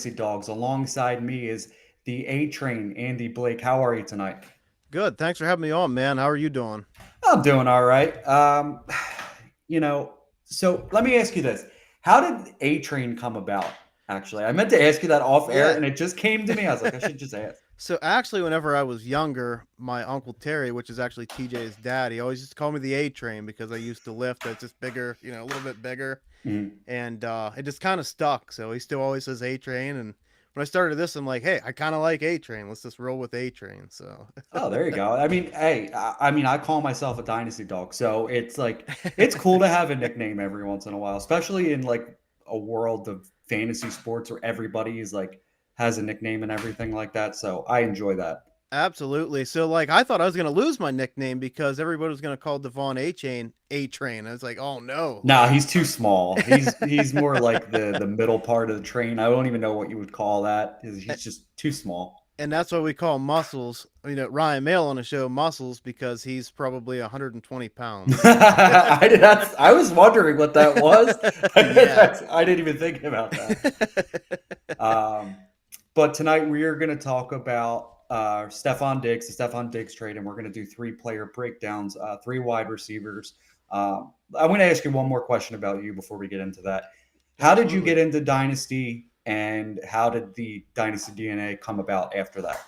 Dynasty Dogs. Alongside me is the ATrain, Andy Blake. How are you tonight? Good. Thanks for having me on, man. How are you doing? I'm doing all right. You know, so let me ask you this. How did ATrain come about? Actually, I meant to ask you that off air Yeah. and it just came to me. I was like, I should just ask. So actually, whenever I was younger, my uncle Terry, which is actually TJ's dad, he always used to call me the A Train because I used to lift. That's just bigger, a little bit bigger, Mhm. and it just kind of stuck. So he still always says A Train. And when I started this, I'm like, hey, I kind of like A Train. Let's just roll with A Train. So Oh, there you go. I mean, hey, I mean, I call myself a dynasty dog, so it's like it's cool to have a nickname every once in a while, especially in like a world of fantasy sports where everybody is like has a nickname and everything like that. So I enjoy that. absolutely. So like, I thought I was gonna lose my nickname because everybody was gonna call Devon A Train. I was like, oh no, No, he's too small. He's more like the middle part of the train. I don't even know what you would call that. He's just too small. and that's why we call Muscles. Ryan Mail on the show Muscles because he's probably 120 pounds. So I was wondering what that was. yeah. I didn't even think about that. Um, but tonight we are going to talk about Stefon Diggs, the Stefon Diggs trade, and we're going to do three-player breakdowns, three wide receivers. I'm going to ask you one more question about you before we get into that. How did you Absolutely. get into Dynasty, and how did the Dynasty DNA come about after that?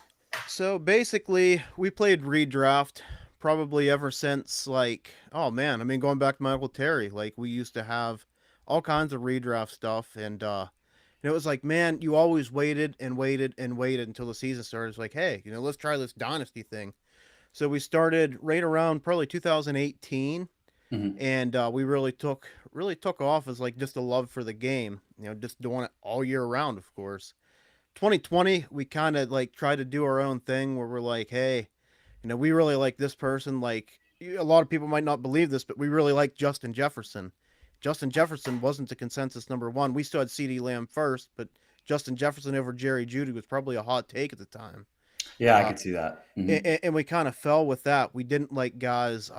So basically, we played redraft probably ever since like, oh man, going back to my uncle Terry, like we used to have all kinds of redraft stuff, and it was like, man, you always waited and waited and waited until the season started. It's like, hey, let's try this dynasty thing. So we started right around probably 2018, Mhm. and we really took off as like just a love for the game. Just doing it all year round, of course. 2020, we kind of like tried to do our own thing where we're like, hey, we really like this person. Like a lot of people might not believe this, but we really like Justin Jefferson. Justin Jefferson wasn't the consensus number one. We still had CeeDee Lamb first, but Justin Jefferson over Jerry Jeudy was probably a hot take at the time. Yeah, I Uh, could see that. Mhm. and we kind of fell with that. We didn't like guys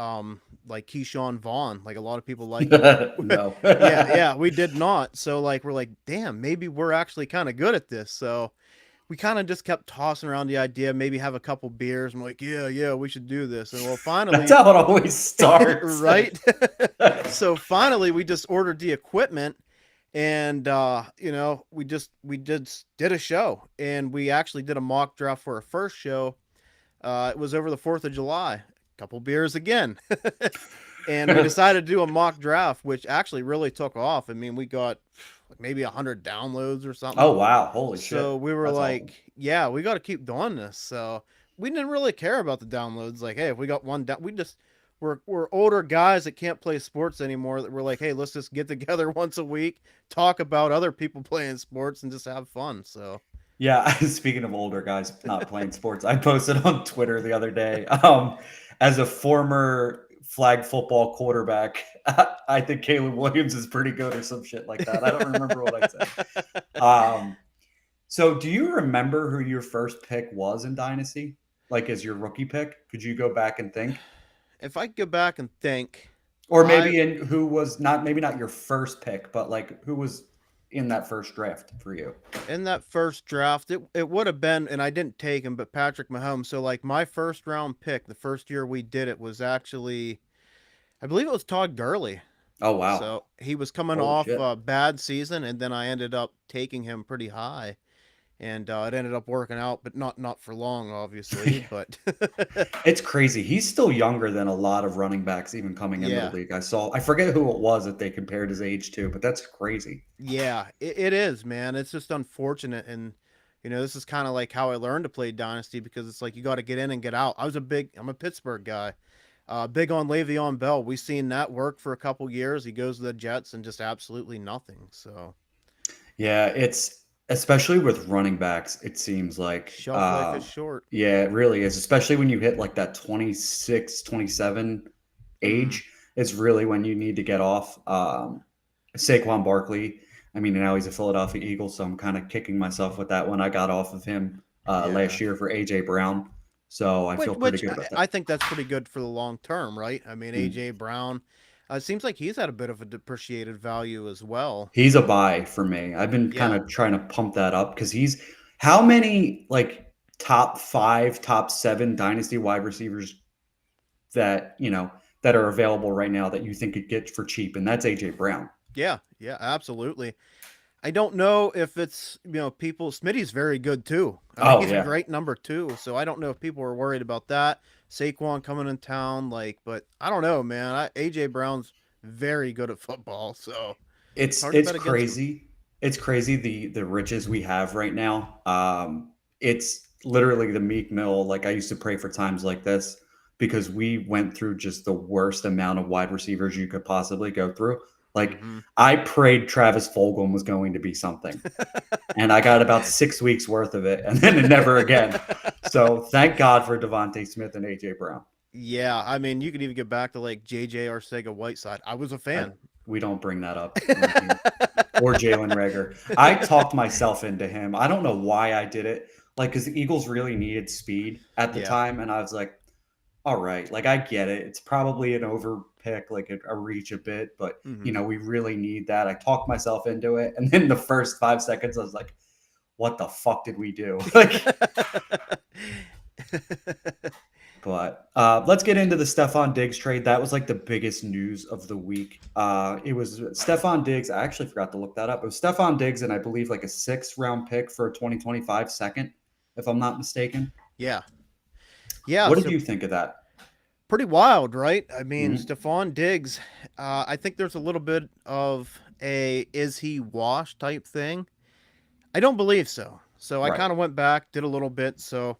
like Keyshawn Vaughn, like a lot of people like him. No. Yeah, we did not. So like we're like, damn, maybe we're actually kind of good at this. So we kind of just kept tossing around the idea, maybe have a couple beers. I'm like, yeah, we should do this. And well, That's finally, how it always starts. right? So finally, we just ordered the equipment, and we did a show, and we actually did a mock draft for our first show. It was over the 4th of July. A couple beers again. And we decided to do a mock draft, which actually really took off. We got like maybe 100 downloads or something. Oh wow, holy So shit. we were That's awesome. like, yeah, we got to keep doing this. So we didn't really care about the downloads. Like, hey, if we got one down, we're older guys that can't play sports anymore. That we're like, hey, let's just get together once a week, talk about other people playing sports, and just have fun. So Yeah, speaking of older guys not playing sports, I posted on Twitter the other day. As a former flag football quarterback, I think Caleb Williams is pretty good or some shit like that. I don't remember what I said. Um, so do you remember who your first pick was in Dynasty? Like as your rookie pick? Could you go back and think? if I go back and think, Or I maybe in who was not maybe not your first pick, but like who was in that first draft for you? in that first draft, it would have been, and I didn't take him, but Patrick Mahomes. So like my first round pick, the first year we did it was actually, I believe it was Todd Gurley. Oh wow. So he was coming Holy off shit. a bad season, and then I ended up taking him pretty high, and it ended up working out, but not for long, obviously. But It's crazy. He's still younger than a lot of running backs even coming into the yeah, league. I forget who it was that they compared his age to, but that's crazy. yeah, it is, man. It's just unfortunate, and this is kind of like how I learned to play Dynasty because it's like you got to get in and get out. I'm a Pittsburgh guy. Big on Le'Veon Bell. We've seen that work for a couple years. He goes to the Jets and just absolutely nothing. So Yeah, it's especially with running backs, it seems like shelf life is short. yeah, it really is, especially when you hit like that 26, 27 Mm-hmm. age is really when you need to get off. Saquon Barkley, I mean, now he's a Philadelphia Eagle, so I'm kind of kicking myself with that one. I got off of him Yeah. last year for AJ Brown, so I feel Which pretty which good I about that. I think that's pretty good for the long term, right? Mm. AJ Brown. It seems like he's had a bit of a depreciated value as well. He's a buy for me. I've been kind Yeah, of trying to pump that up because he's how many like top 5, top 7 dynasty wide receivers that, that are available right now that you think could get for cheap, and that's AJ Brown. yeah, yeah, absolutely. I don't know if it's people. Smitty's very good too. I mean, Oh he's a yeah. great number two. So I don't know if people are worried about that. Saquon coming in town, but I don't know, man. AJ Brown's very good at football, so it's It's hard to it's bet against him. crazy. It's crazy the riches we have right now. It's literally the Meek Mill. Like I used to pray for times like this because we went through just the worst amount of wide receivers you could possibly go through. Like Hmm. I prayed Travis Fulgham was going to be something, and I got about 6 weeks worth of it, and then never again. So thank God for Devontae Smith and AJ Brown. Yeah, I mean, you could even get back to like JJ Arcega-Whiteside. I was a I, fan. we don't bring that up in here. Or Jalen Rager. I talked myself into him. I don't know why I did it. Like, because the Eagles really needed speed at the Yeah. time. And I was like, all right, like, I get it. It's probably an over pick, like a reach a bit, but, Hmm. we really need that. I talked myself into it. And then the first 5 seconds, I was like, what the fuck did we do? Like, but let's get into the Stefon Diggs trade. That was like the biggest news of the week. It was Stefon Diggs. I actually forgot to look that up. It was Stefon Diggs and I believe like a 6th-round pick for a 2025 second, if I'm not mistaken. Yeah. Yeah. What did So you think of that? pretty wild, right? I mean, Mhm. Stefon Diggs, I think there's a little bit of a is he washed type thing. I don't believe so. So I Right. kind of went back, did a little bit. So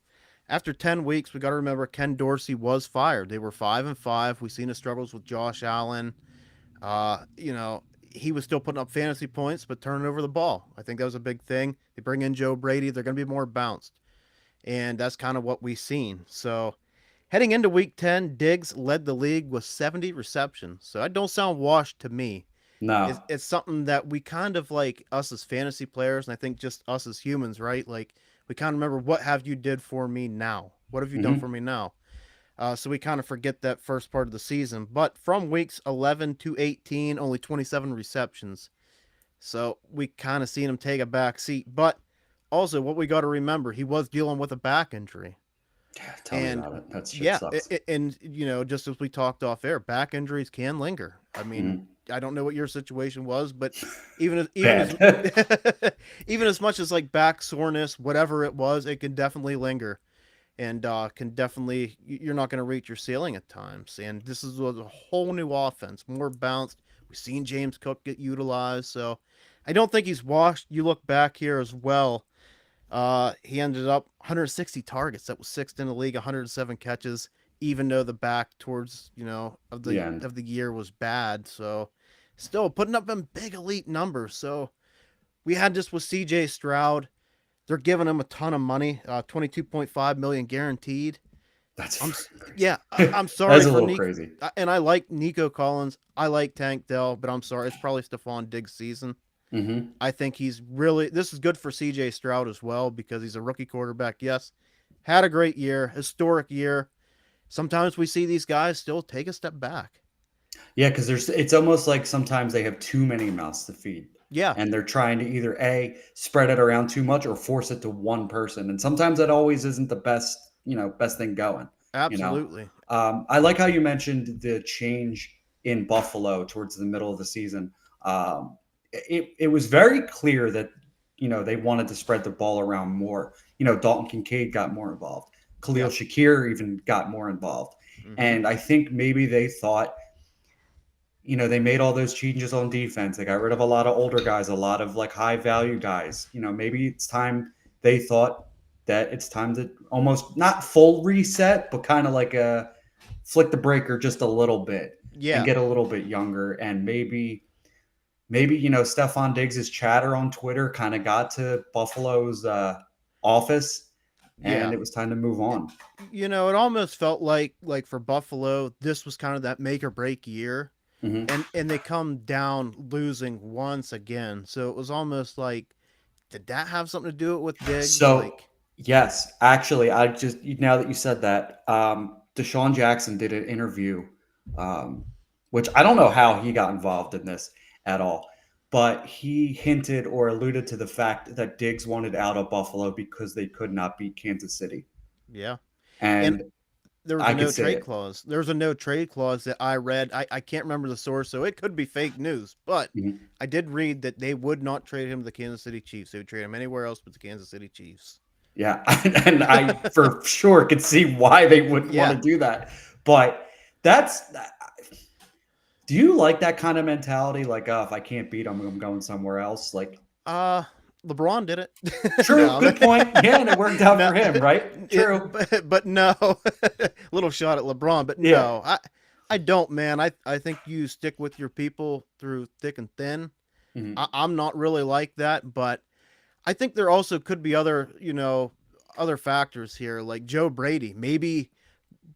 after 10 weeks, we got to remember Ken Dorsey was fired. They were 5-5. We've seen the struggles with Josh Allen. He was still putting up fantasy points, but turning over the ball. I think that was a big thing. They bring in Joe Brady, they're going to be more bounced. And that's kind of what we've seen. So heading into week 10, Diggs led the league with 70 receptions. So that don't sound washed to me. It's, No. it's something that we kind of like us as fantasy players, and I think just us as humans, right? Like we kind of remember what have you did for me now? What have you done for Hmm. me now? So we kind of forget that first part of the season. But from weeks 11 to 18, only 27 receptions. So we kind of seen him take a back seat. But also, what we got to remember, he was dealing with a back injury. Yeah, tell me And about it. That shit yeah, sucks. and just as we talked off air, back injuries can linger. I mean, Mhm. I don't know what your situation was, but even as Bad. even as much as like back soreness, whatever it was, it can definitely linger and can definitely you're not going to reach your ceiling at times. And this is a whole new offense, more bounced. We've seen James Cook get utilized, so I don't think he's washed. You look back here as well. He ended up 160 targets. That was sixth in the league, 107 catches, even though the back towards of The the end. of the year was bad. So still putting up them big elite numbers. So we had this with CJ Stroud. They're giving him a ton of money, 22.5 million guaranteed. That's I'm yeah, I'm that's sorry a for little Nick, crazy. and I like Nico Collins. I like Tank Dell, but I'm sorry, it's probably Stephon Diggs' season. Hmm. I think he's really this is good for CJ Stroud as well because he's a rookie quarterback. Yes, had a great year, historic year. Sometimes we see these guys still take a step back. Yeah, because it's almost like sometimes they have too many mouths to feed. Yeah, And they're trying to either A, spread it around too much or force it to one person. And sometimes that always isn't the best thing going, you know. absolutely. I like how you mentioned the change in Buffalo towards the middle of the season. It was very clear that, they wanted to spread the ball around more. Dalton Kincaid got more involved. Khalil Yeah. Shakir even got more involved. Mm-hmm. And I think maybe they thought they made all those changes on defense. They got rid of a lot of older guys, a lot of like high value guys. Maybe it's time they thought that it's time to almost not full reset, but kind of like a flick the breaker just a little bit and Yeah. get a little bit younger. And maybe, Stefon Diggs' chatter on Twitter kind of got to Buffalo's office and Yeah. it was time to move on. It almost felt like for Buffalo, this was kind of that make or break year. Hmm. And they come down losing once again. So it was almost like did that have something to do it with Diggs? So Like yes, actually, I just now that you said that, Deshaun Jackson did an interview. Um, which I don't know how he got involved in this at all. But he hinted or alluded to the fact that Diggs wanted out of Buffalo because they could not beat Kansas City. Yeah. And And there was a I could no say trade it. clause. There was a no trade clause that I read. I can't remember the source, so it could be fake news. But Mhm. I did read that they would not trade him to the Kansas City Chiefs. They would trade him anywhere else but the Kansas City Chiefs. Yeah. And I for sure could see why they wouldn't want Yeah. to do that. But that's do you like that kind of mentality? Like, if I can't beat them, I'm going somewhere else. Like, Uh LeBron did it. true, No. good point. Yeah, and it worked out No. for him, right? True. But no. Little shot at LeBron, but Yeah. no. I don't, man. I think you stick with your people through thick and thin. Mhm. I'm not really like that, but I think there also could be other, other factors here, like Joe Brady. Maybe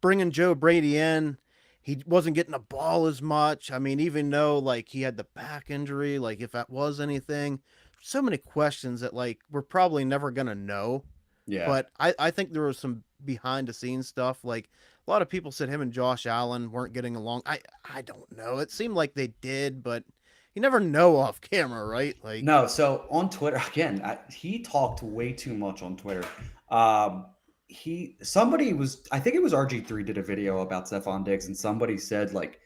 bringing Joe Brady in, he wasn't getting the ball as much. I mean, even though like he had the back injury, like if that was anything, so many questions that like we're probably never gonna know. Yeah. But I think there was some behind the scenes stuff. Like a lot of people said him and Josh Allen weren't getting along. I don't know. It seemed like they did, but you never know off camera, right? Like No, so on Twitter again, he talked way too much on Twitter. Um, somebody was, I think it was RG3 did a video about Stefon Diggs, and somebody said like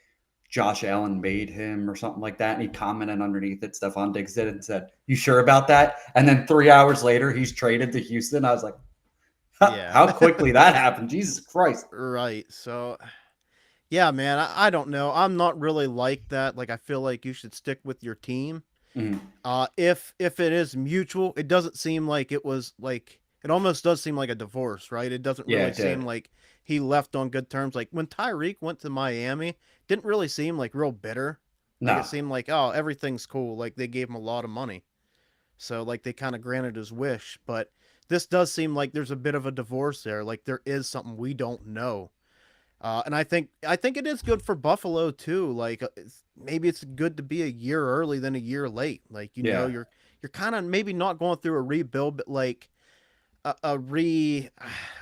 Josh Allen made him or something like that, and he commented underneath it. Stefon Diggs did and said, "You sure about that?" And then 3 hours later, he's traded to Houston. I was like, yeah. how quickly that happened! Jesus Christ! Right. So yeah, man, I don't know. I'm not really like that. Like I feel like you should stick with your team. Mhm. If it is mutual, it doesn't seem like it was like it almost does seem like a divorce, right? It doesn't Yeah, really it seem did. like he left on good terms. Like when Tyreek went to Miami, didn't really seem like real bitter. Like it No, seemed like, oh, everything's cool. Like they gave him a lot of money. So like they kind of granted his wish, but this does seem like there's a bit of a divorce there. Like there is something we don't know. And I think it is good for Buffalo too. Like maybe it's good to be a year early than a year late. Like yeah, you're kind of maybe not going through a rebuild, but like a re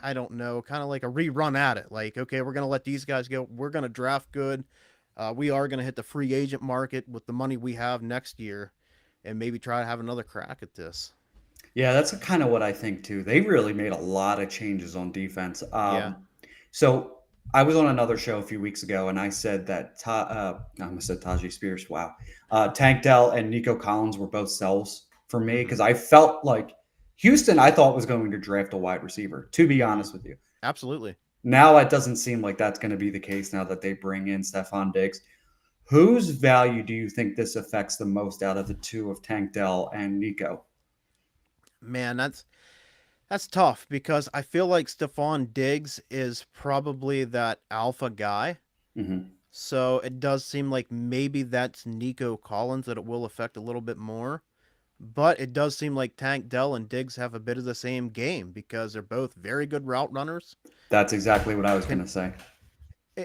I don't know, kind of like a rerun at it. Like okay, we're gonna let these guys go. We're gonna draft good. We are gonna hit the free agent market with the money we have next year, and maybe try to have another crack at this. yeah. That's kind of what I think too. They really made a lot of changes on defense. Yeah. So I was on another show a few weeks ago, and I said that I almost said Tajay Spears. Wow, Tank Dell and Nico Collins were both sells for me Hmm. because I felt like Houston. I thought was going to draft a wide receiver. To be Hmm. honest with you, Absolutely. now it doesn't seem like that's going to be the case. Now that they bring in Stefon Diggs, whose value do you think this affects the most out of the two of Tank Dell and Nico? Man, that's tough because I feel like Stefon Diggs is probably that alpha guy. Hmm. So it does seem like maybe that's Nico Collins that it will affect a little bit more. But it does seem like Tank Dell and Diggs have a bit of the same game because they're both very good route runners. That's exactly what I was going Can to say.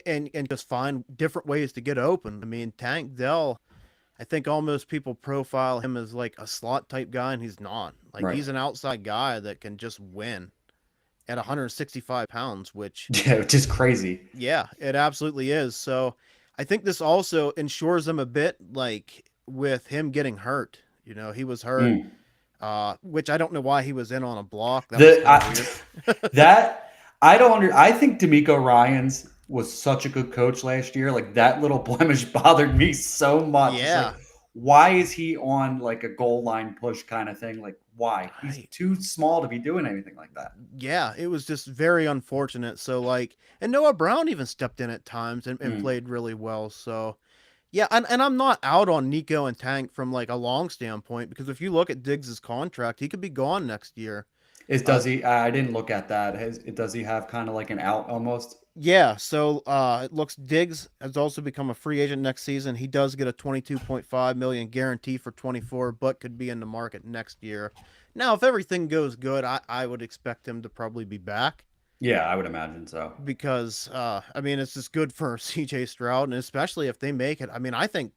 and just find different ways to get open. I mean, Tank Dell, I think almost people profile him as like a slot type guy, and he's not. Like Right. he's an outside guy that can just win at 165 pounds, which Yeah, which is crazy. yeah, it absolutely is. So I think this also ensures them a bit, like with him getting hurt. He was hurt, Mm. which I don't know why he was in on a block. That was The kind of weird. that I don't under. I think D'Amico Ryan's was such a good coach last year. Like that little blemish bothered me so much. It's like, Yeah, why is he on like a goal line push kind of thing? Like, why? He's right. too small to be doing anything like that. Yeah, it was just very unfortunate. So like, and Noah Brown even stepped in at times and Mm. played really well. So yeah, and I'm not out on Nico and Tank from like a long standpoint because if you look at Diggs's contract, he could be gone next year. Is Uh, does he? I didn't look at that. Does he have kind of like an out almost? yeah, so it looks Diggs has also become a free agent next season. He does get a 22.5 million guarantee for 24, but could be in the market next year. Now, if everything goes good, I would expect him to probably be back Yeah, I would imagine so. because I mean it's just good for CJ Stroud and especially if they make it. I mean, I think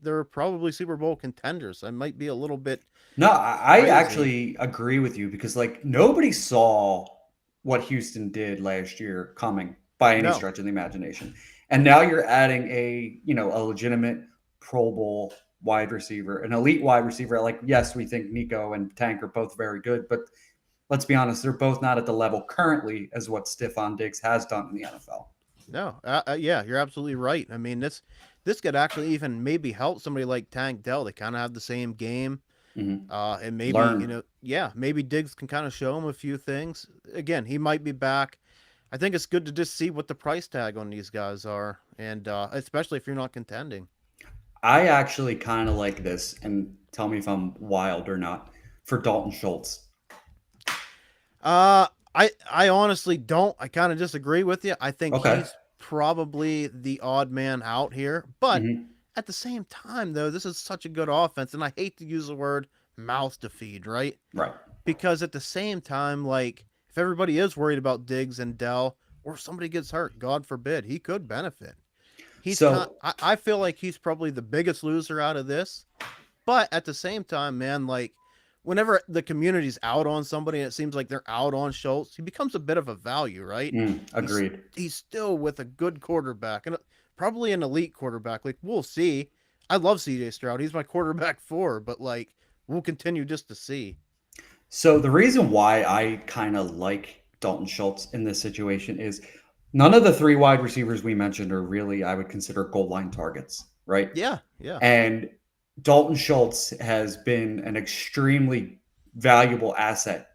they're probably Super Bowl contenders. I might be a little bit No, I crazy. actually agree with you because like nobody saw what Houston did last year coming by any No. stretch of the imagination. And now you're adding a legitimate Pro Bowl wide receiver, an elite wide receiver. Like, yes, we think Nico and Tank are both very good, but let's be honest, they're both not at the level currently as what Stefon Diggs has done in the NFL. No, yeah, you're absolutely right. I mean, this could actually even maybe help somebody like Tank Dell. They kind of have the same game. Mm-hmm. And maybe, Learn. yeah, maybe Diggs can kind of show him a few things. Again, he might be back. I think it's good to just see what the price tag on these guys are, and especially if you're not contending. I actually kind of like this, and tell me if I'm wild or not, for Dalton Schultz. I honestly don't. I kind of disagree with you. I think Okay. he's probably the odd man out here, but Mm-hmm. at the same time, though, this is such a good offense, and I hate to use the word mouth to feed, right? Right. Because at the same time, like, if everybody is worried about Diggs and Dell, or if somebody gets hurt, God forbid, he could benefit. So, I feel like he's probably the biggest loser out of this. But at the same time, man, like, whenever the community's out on somebody and it seems like they're out on Schultz, he becomes a bit of a value, right? agreed. He's still with a good quarterback and probably an elite quarterback. Like, we'll see. I love CJ Stroud. He's my quarterback 4, but like, we'll continue just to see. So the reason why I kind of like Dalton Schultz in this situation is none of the three wide receivers we mentioned are really, I would consider, goal line targets, right? Yeah, yeah. And Dalton Schultz has been an extremely valuable asset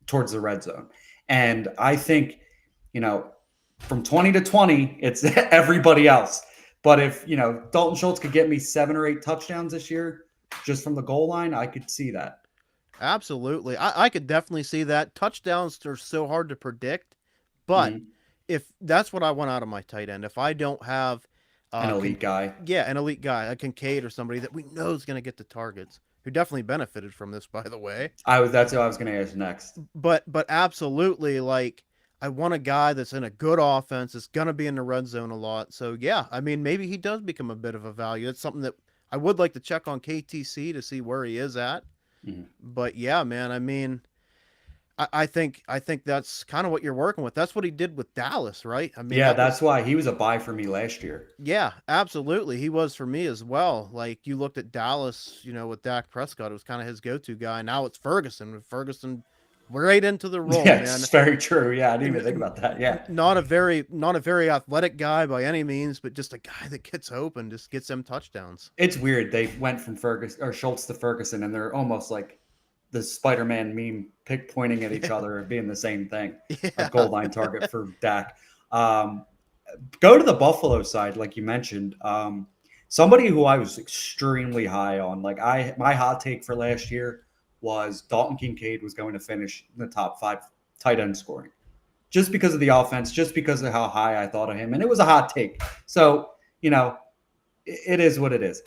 towards the red zone. And I think, you know, from 20 to 20, it's everybody else. But if, Dalton Schultz could get me 7 or 8 touchdowns this year just from the goal line, I could see that. Absolutely. I could definitely see that. Touchdowns are so hard to predict, but Mhm. if that's what I want out of my tight end, if I don't have An elite guy. yeah, an elite guy, a Kincaid or somebody that we know is going to get the targets, who definitely benefited from this, by the way. That's what I was going to ask next. But absolutely, like, I want a guy that's in a good offense, that's going to be in the red zone a lot. So yeah, I mean, maybe he does become a bit of a value. It's something that I would like to check on KTC to see where he is at. Mhm. But yeah, man, I mean, I think that's kind of what you're working with. That's what he did with Dallas, right? I mean, Yeah, that that's was why he was a buy for me last year. yeah, absolutely. He was for me as well. Like, you looked at Dallas, with Dak Prescott, it was kind of his go-to guy. Now it's Ferguson. With Ferguson right into the role, Yeah, man. it's very true. Yeah, I didn't even think And about that. Yeah. not a very athletic guy by any means, but just a guy that gets open, just gets them touchdowns. It's weird. They went from Ferguson or Schultz to Ferguson, and they're almost like the Spider-Man meme pointing at each other and being the same thing. A Yeah. goal line target for Dak. Um, Go to the Buffalo side, like you mentioned. Somebody who I was extremely high on, like my hot take for last year was Dalton Kincaid was going to finish in the top 5 tight end scoring, just because of the offense, just because of how high I thought of him, and it was a hot take. So it is what it is.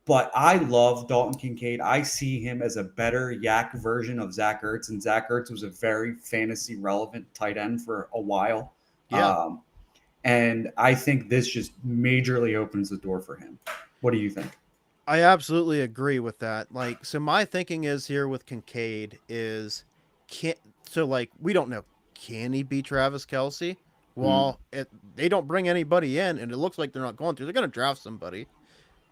But I love Dalton Kincaid. I see him as a better yak version of Zach Ertz, and Zach Ertz was a very fantasy relevant tight end for a while. Yeah. And I think this just majorly opens the door for him. What do you think? I absolutely agree with that. Like, so my thinking is here with Kincaid is, can so like, we don't know, can he beat Travis Kelsey? Mm, Well, they don't bring anybody in, and it looks like they're not going to. They're going to draft somebody,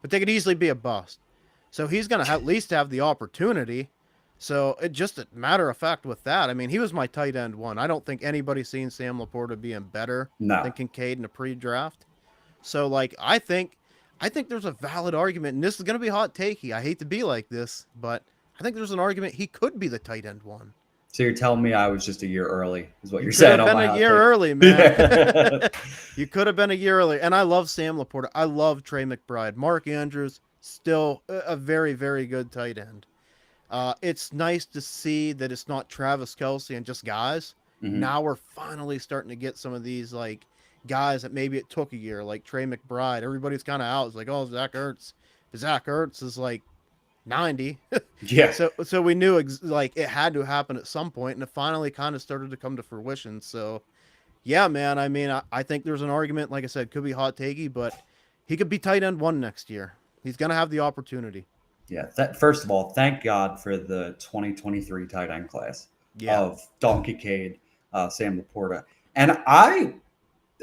but they could easily be a bust. So he's going to at least have the opportunity. So it just a matter of fact with that. I mean, he was my tight end 1. I don't think anybody's seen Sam Laporta being better no. than Kincaid in a pre-draft. So like, I think there's a valid argument, and this is going to be hot takey. I hate to be like this, but I think there's an argument he could be the tight end 1. So you're telling me I was just a year early, is what You you're could saying have on been my a hot year take. early, man. You could have been a year early. And I love Sam Laporta. I love Trey McBride. Mark Andrews, still a very, very good tight end. It's nice to see that it's not Travis Kelsey and just guys. Mhm. Now we're finally starting to get some of these, like, guys that maybe it took a year, like Trey McBride. Everybody's kind of out. It's like, oh, Zach Ertz. Zach Ertz is like 90. Yeah. So we knew like it had to happen at some point, and it finally kind of started to come to fruition. So yeah, man. I mean, I think there's an argument. Like I said, could be hot takey, but he could be tight end 1 next year. He's gonna have the opportunity. Yeah. First of all, thank God for the 2023 tight end class Yeah. of Dalton Kincaid, Sam Laporta. And I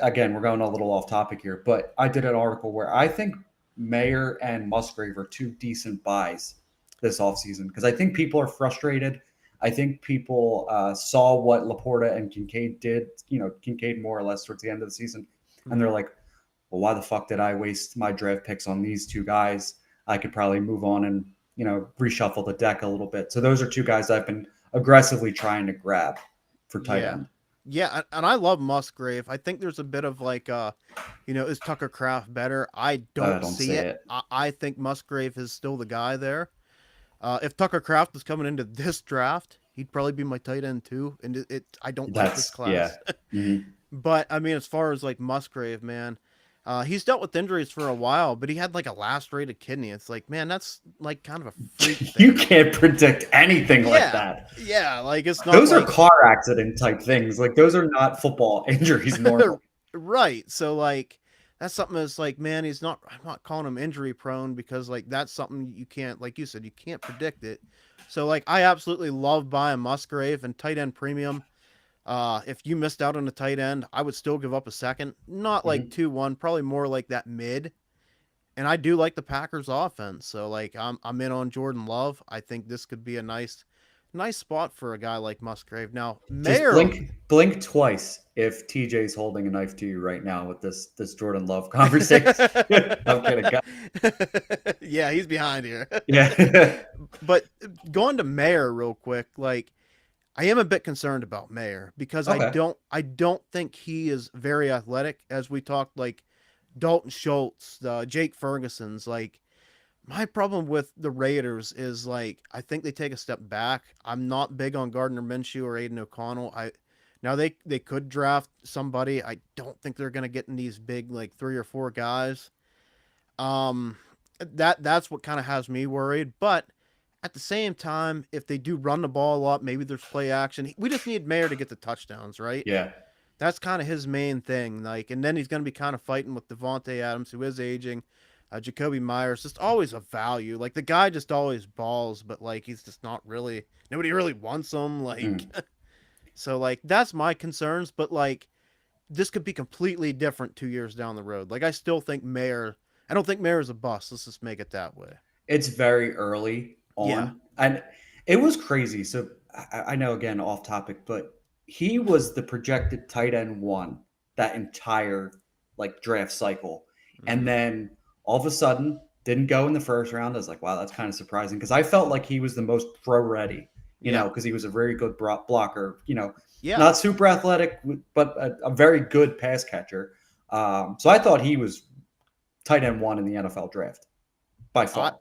again, we're going a little off topic here, but I did an article where I think Mayer and Musgrave are two decent buys this offseason because I think people are frustrated. I think people saw what Laporta and Kincaid did, Kincaid more or less towards the end of the season. And they're like, well, why the fuck did I waste my draft picks on these two guys? I could probably move on and, reshuffle the deck a little bit. So those are two guys I've been aggressively trying to grab for tight Yeah. end. Yeah, and I love Musgrave. I think there's a bit of like, is Tucker Kraft better? I don't Don't see say it. it. I think Musgrave is still the guy there. If Tucker Kraft was coming into this draft, he'd probably be my tight end too. And I don't like this class. Mm-hmm. But I mean, as far as like Musgrave, man, he's dealt with injuries for a while, but he had like a lacerated kidney. It's like, man, that's like kind of a freak thing. You can't predict anything like that. Yeah, like it's not. Those are car accident type things. Like those are not football injuries normally. Right. So like that's something that's like, man, I'm not calling him injury prone because like that's something you can't, like you said, you can't predict it. So like I absolutely love buying Musgrave and tight end premium. If you missed out on a tight end, I would still give up a second. Not like 2-1, probably more like that mid. And I do like the Packers offense. So like I'm in on Jordan Love. I think this could be a nice spot for a guy like Musgrave. Now, Mayer, just blink twice if TJ's holding a knife to you right now with this Jordan Love conversation. I'm kidding. Yeah, he's behind here. Yeah. But going to Mayer real quick, like I am a bit concerned about Mayer because I don't think he is very athletic, as we talked, like Dalton Schultz, Jake Ferguson's. Like my problem with the Raiders is like I think they take a step back. I'm not big on Gardner Minshew or Aiden O'Connell. Now they could draft somebody. I don't think they're gonna get in these big like 3 or 4 guys. That's what kind of has me worried. But at the same time, if they do run the ball a lot, maybe there's play action. We just need Mayer to get the touchdowns, right? Yeah. That's kind of his main thing. Like, and then he's going to be kind of fighting with Devontae Adams, who is aging. Jacoby Myers, just always a value. Like the guy just always balls, but like he's just not really. Nobody really wants him. Like, so like that's my concerns. But like, this could be completely different 2 years down the road. Like I still think Mayer. I don't think Mayer is a bust. Let's just make it that way. It's very early on, and it was crazy. So I know, again, off topic, but he was the projected tight end 1 that entire like draft cycle, and then all of a sudden didn't go in the first round. I was like, wow, that's kind of surprising because I felt like he was the most pro ready, because he was a very good blocker, not super athletic, but a very good pass catcher. So I thought he was tight end 1 in the NFL draft by far.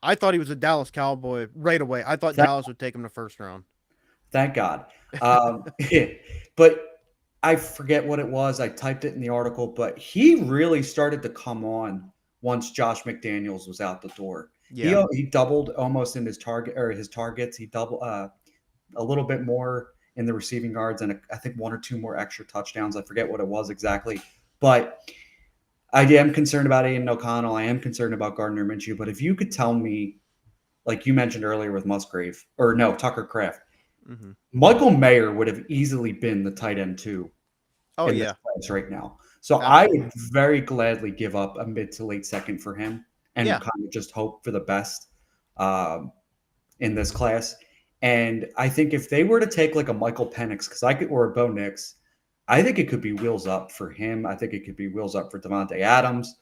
I thought he was a Dallas Cowboy right away. I thought Dallas would take him the first round. Thank God. But I forget what it was. I typed it in the article, but he really started to come on once Josh McDaniels was out the door. Yeah. He doubled almost in his targets. He doubled a little bit more in the receiving yards and I think 1 or 2 more extra touchdowns. I forget what it was exactly, but I am concerned about Aiden O'Connell. I am concerned about Gardner Minshew. But if you could tell me, like you mentioned earlier with Musgrave, or no, Tucker Kraft, Michael Mayer would have easily been the tight end 2 in this class right now. So I would very gladly give up a mid to late second for him and kind of just hope for the best in this class. And I think if they were to take like a Michael Penix, or a Bo Nix, I think it could be wheels up for him. I think it could be wheels up for Devontae Adams.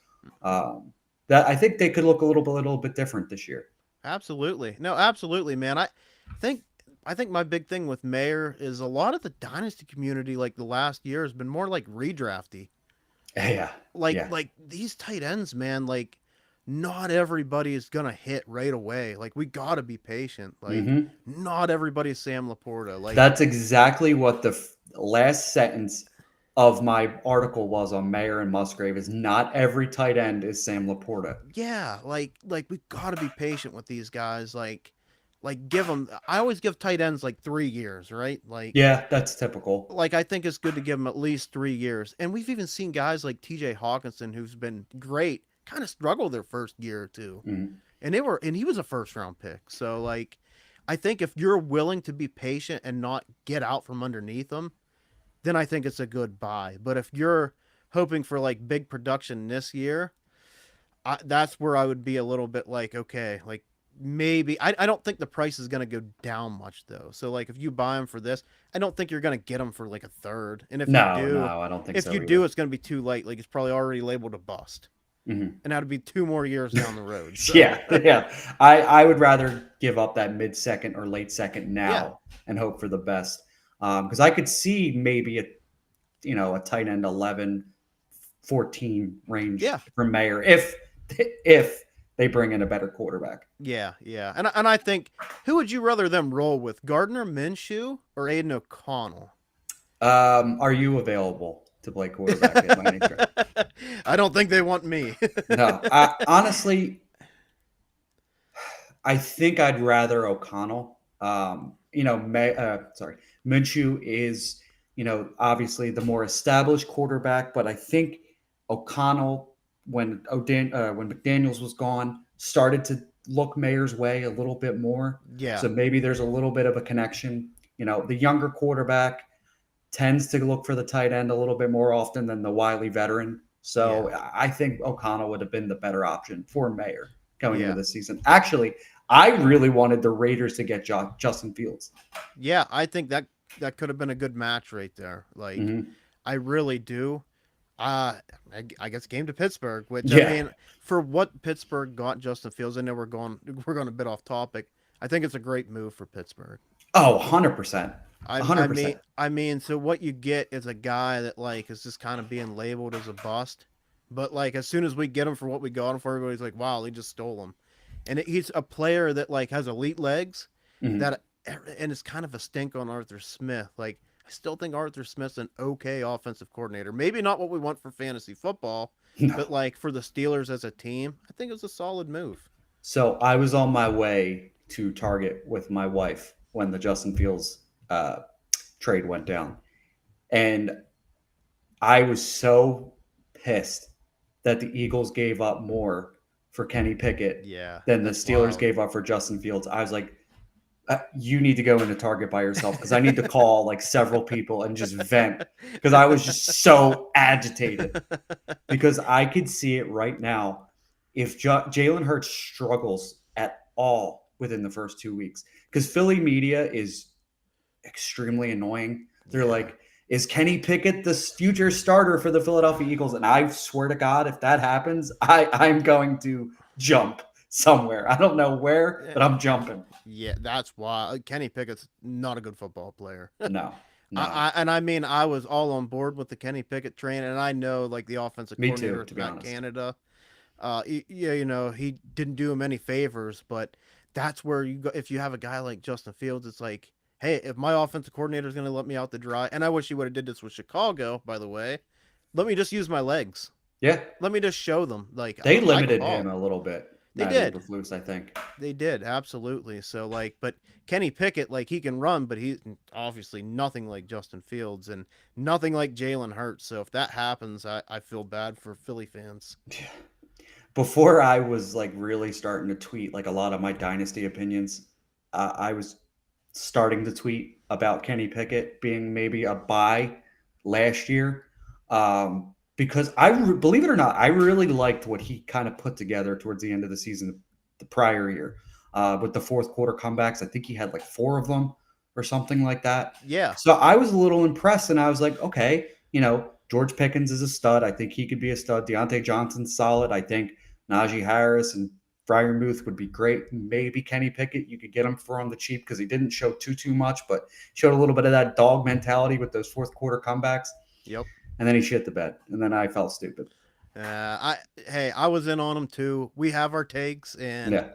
That I think they could look a little bit different this year. Absolutely. No, absolutely, man. I think my big thing with Mayer is a lot of the dynasty community, like the last year, has been more like redrafty. Yeah. Like these tight ends, man, like not everybody is going to hit right away. Like we got to be patient. Like not everybody's Sam Laporta. Like that's exactly what the last sentence of my article was on Mayer and Musgrave is not every tight end is Sam Laporta. Yeah. Like we got to be patient with these guys. Like give them, I always give tight ends like 3 years, right? Like, yeah, that's typical. Like, I think it's good to give them at least 3 years. And we've even seen guys like TJ Hawkinson, who's been great, kind of struggle their first year or 2. And he was a first round pick. So like, I think if you're willing to be patient and not get out from underneath them, then I think it's a good buy. But if you're hoping for like big production this year, that's where I would be a little bit like, okay, like maybe I don't think the price is going to go down much though. So like if you buy them for this, I don't think you're going to get them for like a third. And No, no, I don't think if so you do, either. it's going to be too late. Like it's probably already labeled a bust, Mhm. and that'd be 2 more years down the road. So Yeah, yeah. I would rather give up that mid second or late second yeah, now and hope for the best. Because I could see maybe a tight end 11, 14 range yeah, for Mayer if they bring in a better quarterback. yeah. And I think who would you rather them roll with, Gardner Minshew or Aiden O'Connell? Are you available to play quarterback at my age? I don't think they want me. No, honestly, I think I'd rather O'Connell. Minshew is, obviously the more established quarterback, but I think O'Connell, when McDaniels was gone, started to look Mayer's way a little bit more. Yeah, So maybe there's a little bit of a connection. The younger quarterback tends to look for the tight end a little bit more often than the wily veteran. yeah, So I think O'Connell would have been the better option for Mayer going into yeah. this season. Actually, I really wanted the Raiders to get Justin Fields. Yeah, I think that could have been a good match right there. Like, Mm-hmm. I really do. I guess game to Pittsburgh, which I Yeah. mean, for what Pittsburgh got Justin Fields, I know we're going a bit off topic. I think it's a great move for Pittsburgh. Oh, 100%. I I mean 100%. I mean, so what you get is a guy that like is just kind of being labeled as a bust, but like as soon as we get him for what we got him for, everybody's like, wow, he just stole him, and he's a player that like has elite legs, Mhm. that and it's kind of a stink on Arthur Smith. Like I still think Arthur Smith's an okay offensive coordinator. Maybe not what we want for fantasy football, No. but like for the Steelers as a team, I think it was a solid move. So I was on my way to Target with my wife when the Justin Fields uh, trade went down. And I was so pissed that the Eagles gave up more for Kenny Pickett Yeah, than the that's Steelers wild. gave up for Justin Fields. I was like, you need to go into Target by yourself because I need to call like several people and just vent because I was just so agitated because I could see it right now. If Jalen Hurts struggles at all within the first 2 weeks, because Philly media is extremely annoying. They're Yeah. like, is Kenny Pickett the future starter for the Philadelphia Eagles? And I swear to God, if that happens, I'm going to jump somewhere. I don't know where, Yeah, but I'm jumping. yeah, that's why Kenny Pickett's not a good football player. No, no. I mean I was all on board with the Kenny Pickett train, and I know like the offensive Me coordinator too, with to be Matt honest. Canada, yeah, he didn't do him any favors, but that's where you go if you have a guy like Justin Fields. It's like, hey, if my offensive coordinator is going to let me out to dry, and I wish he would have did this with Chicago, by the way. Let me just use my legs. Yeah, Let me just show them like they I can limited ball. him a little bit. They Matt did. Eberflus, I think. They did, absolutely. So like, but Kenny Pickett, like he can run, but he's obviously nothing like Justin Fields and nothing like Jalen Hurts. So if that happens, I feel bad for Philly fans. Before I was like really starting to tweet like a lot of my dynasty opinions, I was starting to tweet about Kenny Pickett being maybe a buy last year. Because believe it or not, I really liked what he kind of put together towards the end of the season the prior year with the fourth quarter comebacks. I think he had like 4 of them or something like that. Yeah, So I was a little impressed, and I was like, okay, George Pickens is a stud. I think he could be a stud. Deontay Johnson's solid. I think Najee Harris and Freiermuth would be great. Maybe Kenny Pickett, you could get him for on the cheap because he didn't show too much, but showed a little bit of that dog mentality with those fourth quarter comebacks. yep. And then he shit the bed, and then I felt stupid. I was in on him too. We have our takes, and Yeah,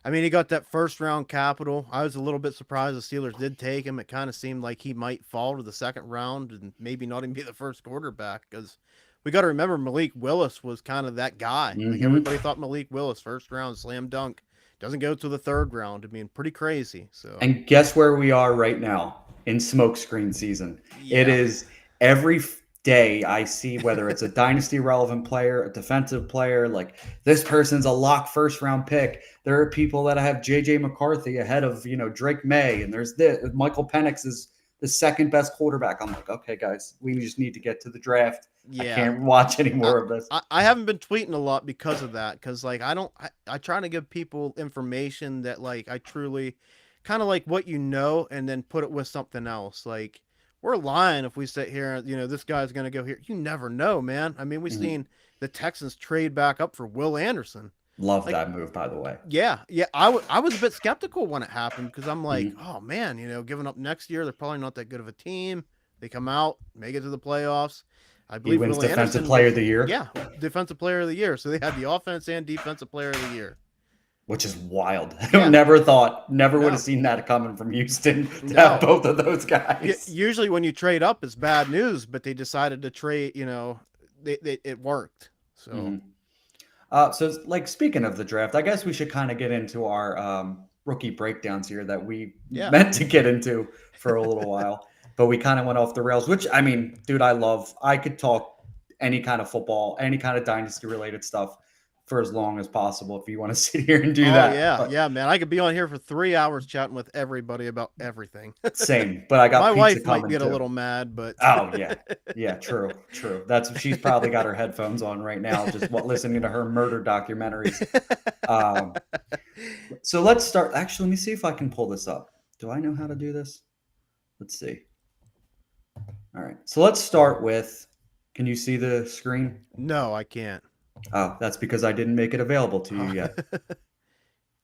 I mean he got that first round capital. I was a little bit surprised the Steelers did take him. It kind of seemed like he might fall to the second round and maybe not even be the first quarterback because we got to remember Malik Willis was kind of that guy. Like hmm everybody thought Malik Willis first round slam dunk, doesn't go to the third round. I mean, pretty crazy. So And guess where we are right now in smokescreen season? It yeah, is every day I see whether it's a dynasty relevant player, a defensive player, like this person's a lock first round pick. There are people that have JJ McCarthy ahead of Drake May, and there's this Michael Penix is the second best quarterback. I'm like, okay, guys, we just need to get to the draft. I Yeah. can't watch any I, more of this. I haven't been tweeting a lot because of that. Cause like, I try to give people information that like, I truly kind of like what you know, and then put it with something else. Like, we're lying if we sit here, this guy's going to go here. You never know, man. I mean, we've Mhm. seen the Texans trade back up for Will Anderson. Love Like, that move, by the way. yeah, yeah. I was a bit skeptical when it happened because I'm like, Mhm. oh man, giving up next year, they're probably not that good of a team. They come out, make it to the playoffs. I He believe wins Will Defensive Anderson Player of was, the Year, yeah, defensive player of the year. So they had the offense and defensive player of the year. which is wild. Yeah, Never would have no, seen that coming from Houston to have no. both of those guys. Usually when you trade up, it's bad news, but they decided to trade. It worked. So Mhm. So, like, speaking of the draft, I guess we should kind of get into our rookie breakdowns here that we yeah, meant to get into for a little while, but we kind of went off the rails. Which, I mean, dude, I love. I could talk any kind of football, any kind of dynasty related stuff for as long as possible if you want to sit here and do oh that. yeah, But yeah, man. I could be on here for 3 hours chatting with everybody about everything. same. But I got My pizza wife might coming get a too. little mad, but Oh yeah, yeah, true, true. She's probably got her headphones on right now, just listening to her murder documentaries. Um, so let's start. Actually, let me see if I can pull this up. Do I know how to do this? Let's see. All right. So let's start with. Can you see the screen? no, I can't. Oh, that's because I didn't make it available to you Oh. yet. There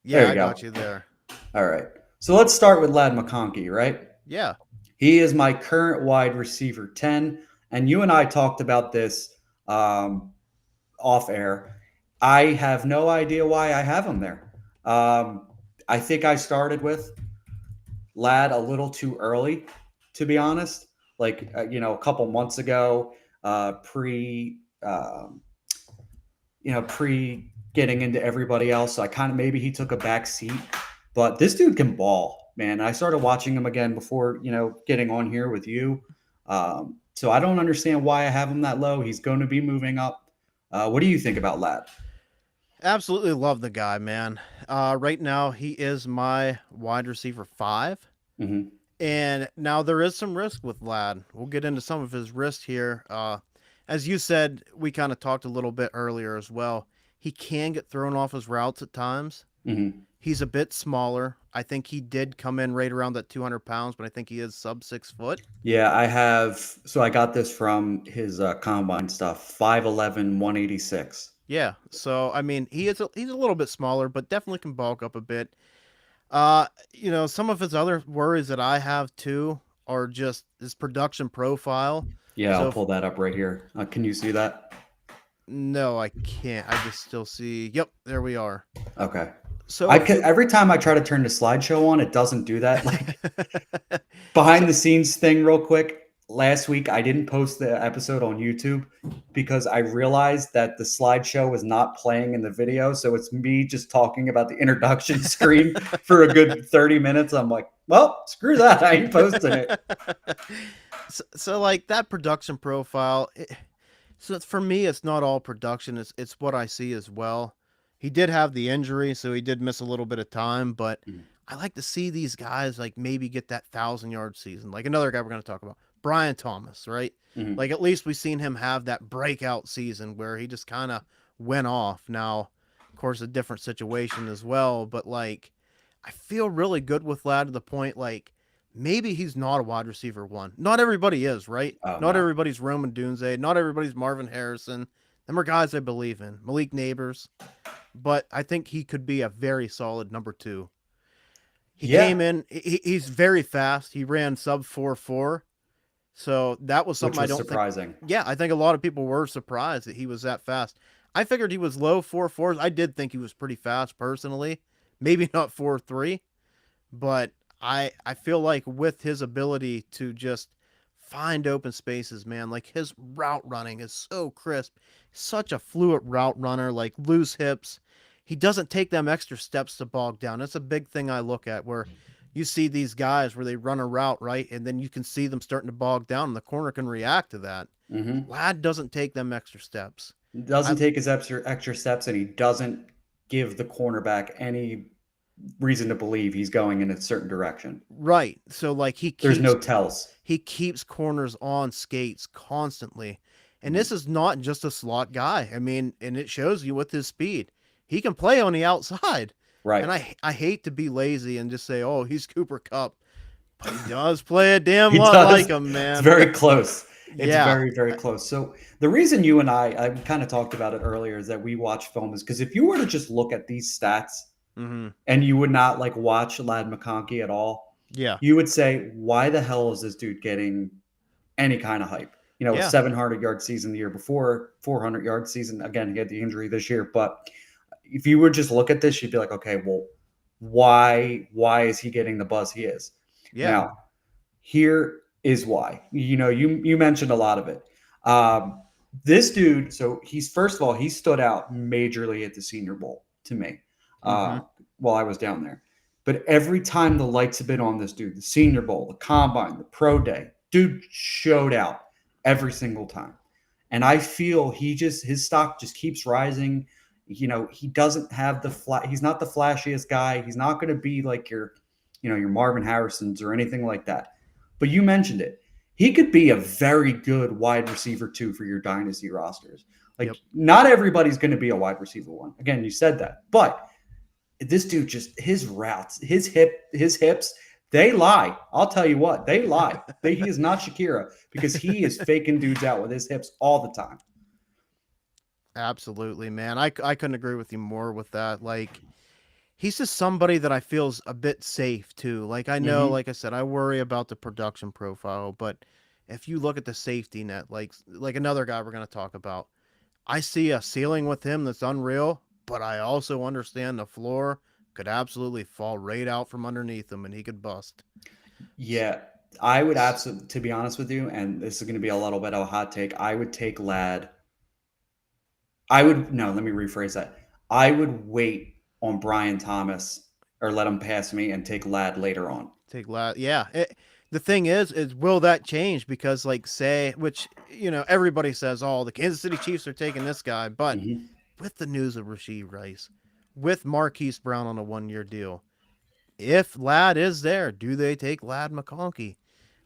Yeah, you I got go. you there. All right. So let's start with Lad McConkey, right? Yeah, He is my current wide receiver 10. And you and I talked about this um, off air. I have no idea why I have him there. I think I started with Lad a little too early, to be honest. Like, a couple months ago, pre, pre getting into everybody else. So I kind of maybe he took a back seat, but this dude can ball, man. I started watching him again before, getting on here with you. So I don't understand why I have him that low. He's going to be moving up. What do you think about Lad? absolutely love the guy, man. Right now he is my wide receiver 5. Mm-hmm. And now there is some risk with Lad. We'll get into some of his risk here. As you said, we kind of talked a little bit earlier as well. He can get thrown off his routes at times. Mm-hmm. He's a bit smaller. I think he did come in right around that 200 pounds, but I think he is sub 6 foot. Yeah, I have. So I got this from his combine stuff 5'11, 186. Yeah. So I mean, he's a little bit smaller, but definitely can bulk up a bit. Some of his other worries that I have too are just his production profile. Yeah, I'll So pull that up right here. Can you see that? no, I can't. I just still see. Yep, there we are. Okay. So Every time I try to turn the slideshow on, it doesn't do that. Like behind the scenes thing, real quick. Last week, I didn't post the episode on YouTube because I realized that the slideshow was not playing in the video. So it's me just talking about the introduction screen for a good 30 minutes. I'm like, well, screw that. I ain't posting it. so like that production profile. So for me, it's not all production. It's what I see as well. He did have the injury, so he did miss a little bit of time, but Mm. I like to see these guys like maybe get that 1,000 yard season. Like another guy we're going to talk about, Brian Thomas, right? Mhm. Like at least we've seen him have that breakout season where he just kind of went off. Now, of course, a different situation as well, but like I feel really good with Lad to the point like maybe he's not a wide receiver 1. Not everybody is, right? Oh, Not no. everybody's Roman Dunze. Not everybody's Marvin Harrison. Them are guys I believe in. Malik Neighbors. But I think he could be a very solid number 2. He Yeah, came in. He's very fast. He ran sub 4.4. So that was which something I was don't think. surprising. Yeah, I think a lot of people were surprised that he was that fast. I figured he was low 4.4s. I did think he was pretty fast personally. Maybe not 4.3, but I feel like with his ability to just find open spaces, man, like his route running is so crisp. Such a fluid route runner, like loose hips. He doesn't take them extra steps to bog down. That's a big thing I look at where you see these guys where they run a route, right? And then you can see them starting to bog down and the corner can react to that. Hmm. Lad doesn't take them extra steps. Doesn't I take his extra steps, and he doesn't give the cornerback any reason to believe he's going in a certain direction. Right. So like There's no tells. he keeps corners on skates constantly. And Mm, this is not just a slot guy. I mean, and it shows you with his speed. He can play on the outside. right. And I hate to be lazy and just say, "Oh, he's Cooper Cup." But he does play a damn He lot does. like him, It's man. very close. It's Yeah. very, very close. So the reason you and I kind of talked about it earlier, is that we watch film is because if you were to just look at these stats Mhm. and you would not like watch Lad McConkey at all, Yeah. you would say, why the hell is this dude getting any kind of hype? You know, a Yeah. 700-yard season the year before, 400-yard season. Again, he had the injury this year. But if you would just look at this, you'd be like, okay, well, why is he getting the buzz he is? Yeah. Now, here is why. You know, you mentioned a lot of it. This dude, so he's first of all, he stood out majorly at the Senior Bowl to me uh, Mhm. while I was down there. But every time the lights have been on this dude, the Senior Bowl, the Combine, the Pro Day, dude showed out every single time. And I feel his stock just keeps rising. You know, he doesn't have he's not the flashiest guy. He's not going to be like your Marvin Harrisons or anything like that. But you mentioned it. He could be a very good wide receiver too for your dynasty rosters. Like Yep. not everybody's going to be a wide receiver one. Again, you said that. But this dude just his routes, his hips, they lie. I'll tell you what, they lie. He is not Shakira because he is faking dudes out with his hips all the time. Absolutely, man. I couldn't agree with you more with that. Like he's just somebody that I feel's a bit safe too. Like I know, Mm-hmm. like I said, I worry about the production profile, but if you look at the safety net, like another guy we're gonna talk about, I see a ceiling with him that's unreal, but I also understand the floor could absolutely fall right out from underneath him and he could bust. Yeah, I would absolutely, to be honest with you, and this is going to be a little bit of a hot take. I would take Lad. I would no. Let me rephrase that. I would wait on Brian Thomas or let him pass me and take Lad later on. Take last, yeah. The thing is will that change? Because like say, which everybody says, oh, the Kansas City Chiefs are taking this guy, but Mm-hmm. with the news of Rasheed Rice, with Marquise Brown on a 1 year deal, if Ladd is there, do they take Ladd McConkey?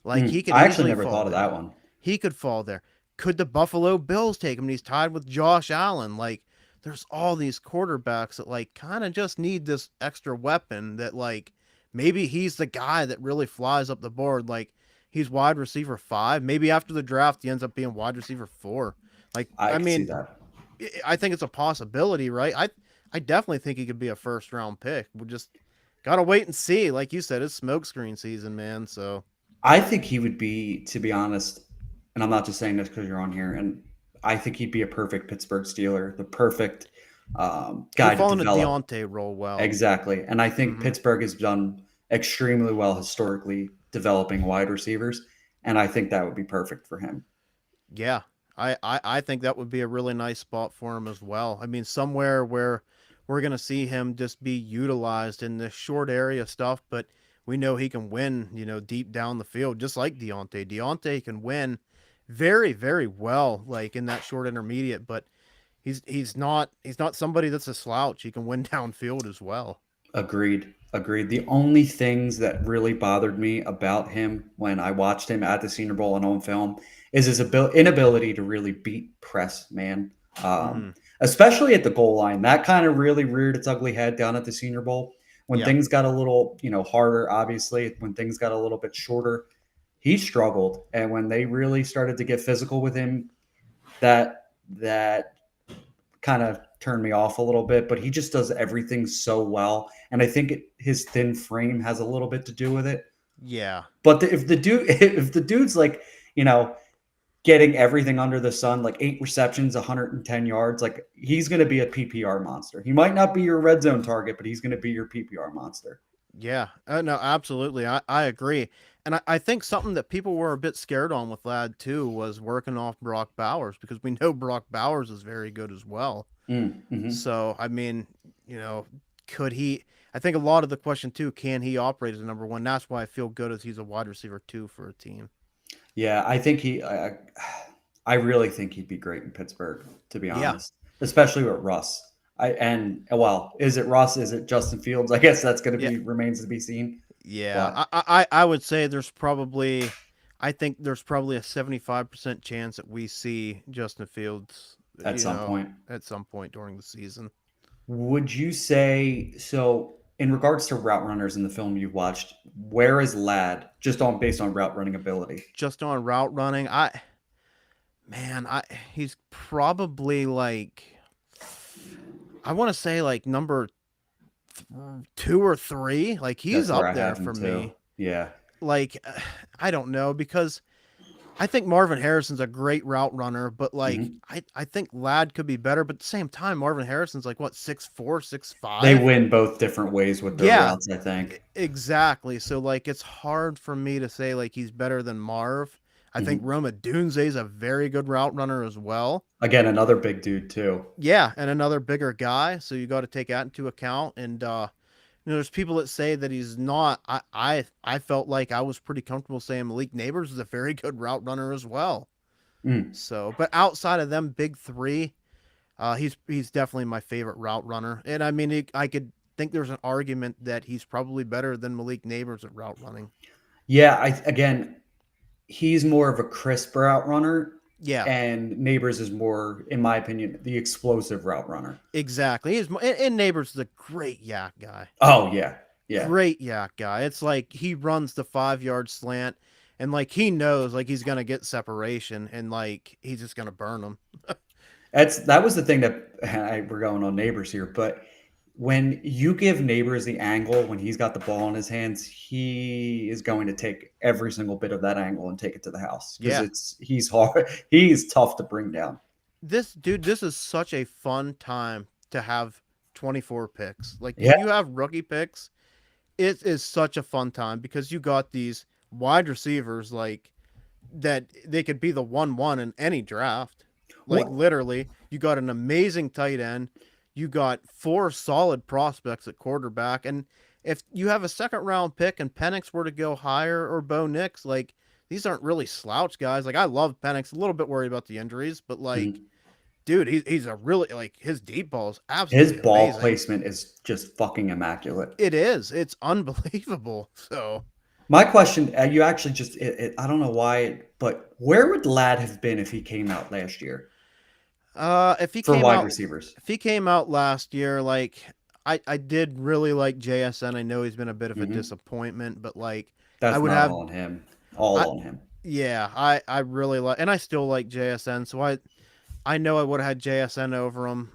Like he could I actually easily never fall thought of there. that one. He could fall there. Could the Buffalo Bills take him? He's tied with Josh Allen. Like there's all these quarterbacks that like kind of just need this extra weapon that like maybe he's the guy that really flies up the board. Like he's wide receiver 5. Maybe after the draft he ends up being wide receiver 4. Like I I could see mean, that. I think it's a possibility, right? I definitely think he could be a first round pick. We just gotta wait and see. Like you said, it's smokescreen season, man. So I think he would be, to be honest, and I'm not just saying this because you're on here, and I think he'd be a perfect Pittsburgh Steeler, the perfect he'll guy to fall into develop. Deontay role well. Exactly. And I think Hmm. Pittsburgh has done extremely well historically developing wide receivers. And I think that would be perfect for him. Yeah, I think that would be a really nice spot for him as well. I mean, somewhere where we're going to see him just be utilized in this short area stuff, but we know he can win, deep down the field, just like Deontay. Deontay can win very, very well, like in that short intermediate, but he's not somebody that's a slouch. He can win downfield as well. Agreed. Agreed. The only things that really bothered me about him when I watched him at the Senior Bowl and on film is his inability to really beat press, man. Hmm. Especially at the goal line. That kind of really reared its ugly head down at the Senior Bowl. When Yeah. things got a little, harder, obviously, when things got a little bit shorter, he struggled. And when they really started to get physical with him, that kind of turned me off a little bit, but he just does everything so well. And I think his thin frame has a little bit to do with it. Yeah. But if the dude's like, you know, getting everything under the sun, like 8 receptions, 110 yards, like he's going to be a PPR monster. He might not be your red zone target, but he's going to be your PPR monster. Yeah, no, absolutely. I agree. And I think something that people were a bit scared on with Lad too was working off Brock Bowers because we know Brock Bowers is very good as well. Mm-hmm. So, I mean, you know, could he? I think a lot of the question too, can he operate as a number one? That's why I feel good as he's a wide receiver 2 for a team. Yeah, I think I really think he'd be great in Pittsburgh, to be Yeah, honest, especially with Russ. Well, is it Russ? Is it Justin Fields? I guess that's going to Yeah, be remains to be seen. yeah. But I would say I think there's probably a 75% chance that we see Justin Fields, at some point, at some point during the season. would you say so? In regards to route runners in the film you watched, where is Ladd just on based on route running ability? Just on route running, man, he's probably like, I want to say like number 2 or 3. Like he's That's where up I there have him for too. me. Yeah. Like I don't know, because I think Marvin Harrison's a great route runner, but like Mhm. I think Ladd could be better. But at the same time, Marvin Harrison's like what, 6'4", six They five. win both different ways with their Yeah, routes, I think. exactly. So like it's hard for me to say like he's better than Marv. I think Mhm. Rome Odunze is a very good route runner as well. Again, another big dude too. Yeah, and another bigger guy, so you got to take that into account. And there's people that say that he's not. I felt like I was pretty comfortable saying Malik Neighbors is a very good route runner as well. Mm. So, but outside of them big three, he's definitely my favorite route runner. And I mean, I could think there's an argument that he's probably better than Malik Neighbors at route running. Yeah, he's more of a crisp route runner, Yeah, and Neighbors is more, in my opinion, the explosive route runner. exactly. And Neighbors is a great yak guy. Oh yeah, yeah. Great yak guy. It's like he runs the 5 yard slant, and like he knows like he's gonna get separation, and like he's just gonna burn them. That was the thing that we're going on Neighbors here, but when you give Neighbors the angle when he's got the ball in his hands, he is going to take every single bit of that angle and take it to the house because Yeah, he's hard. He's tough to bring down. this is such a fun time to have 24 picks. Like Yeah. when you have rookie picks, it is such a fun time because you got these wide receivers like that they could be the 1-1 in any draft. Like What? literally, you got an amazing tight end, you got 4 solid prospects at quarterback, and if you have a second round pick and Penix were to go higher or Bo Nix, like these aren't really slouch guys. Like I love Penix, a little bit worried about the injuries, but like, Mhm. dude, he's a really like his deep ball is His absolutely ball amazing. placement is just fucking immaculate. It is. It's unbelievable. So My question, you actually just, I don't know why, but where would Ladd have been if he came out last year if he for came wide out receivers? if he came out last year, like I did really like JSN. I know he's been a bit of a Hmm. disappointment, but like I That's would not have all on him. I All on him. yeah, I really like, and I still like JSN, so I know I would have had JSN over him.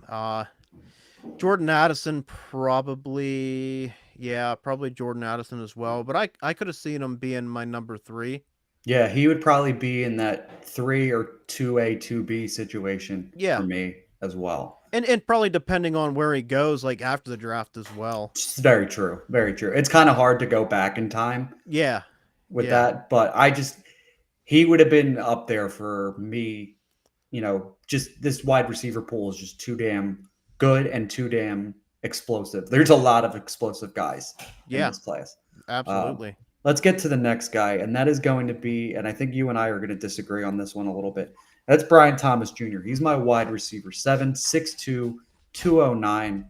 Jordan Addison probably, yeah, probably Jordan Addison as well, but I could have seen him being my number 3. Yeah, he would probably be in that 3 or 2A, 2B situation for Yeah. me as well. And probably depending on where he goes like after the draft as well. It's very true. Very true. It's kind of hard to go back in time Yeah. with Yeah. that, but he would have been up there for me. Just this wide receiver pool is just too damn good and too damn explosive. There's a lot of explosive guys in Yeah. this class. Um, Absolutely. let's get to the next guy, and that is going to be, and I think you and I are going to disagree on this one a little bit. That's Brian Thomas Jr. He's my wide receiver, 7'6", 209.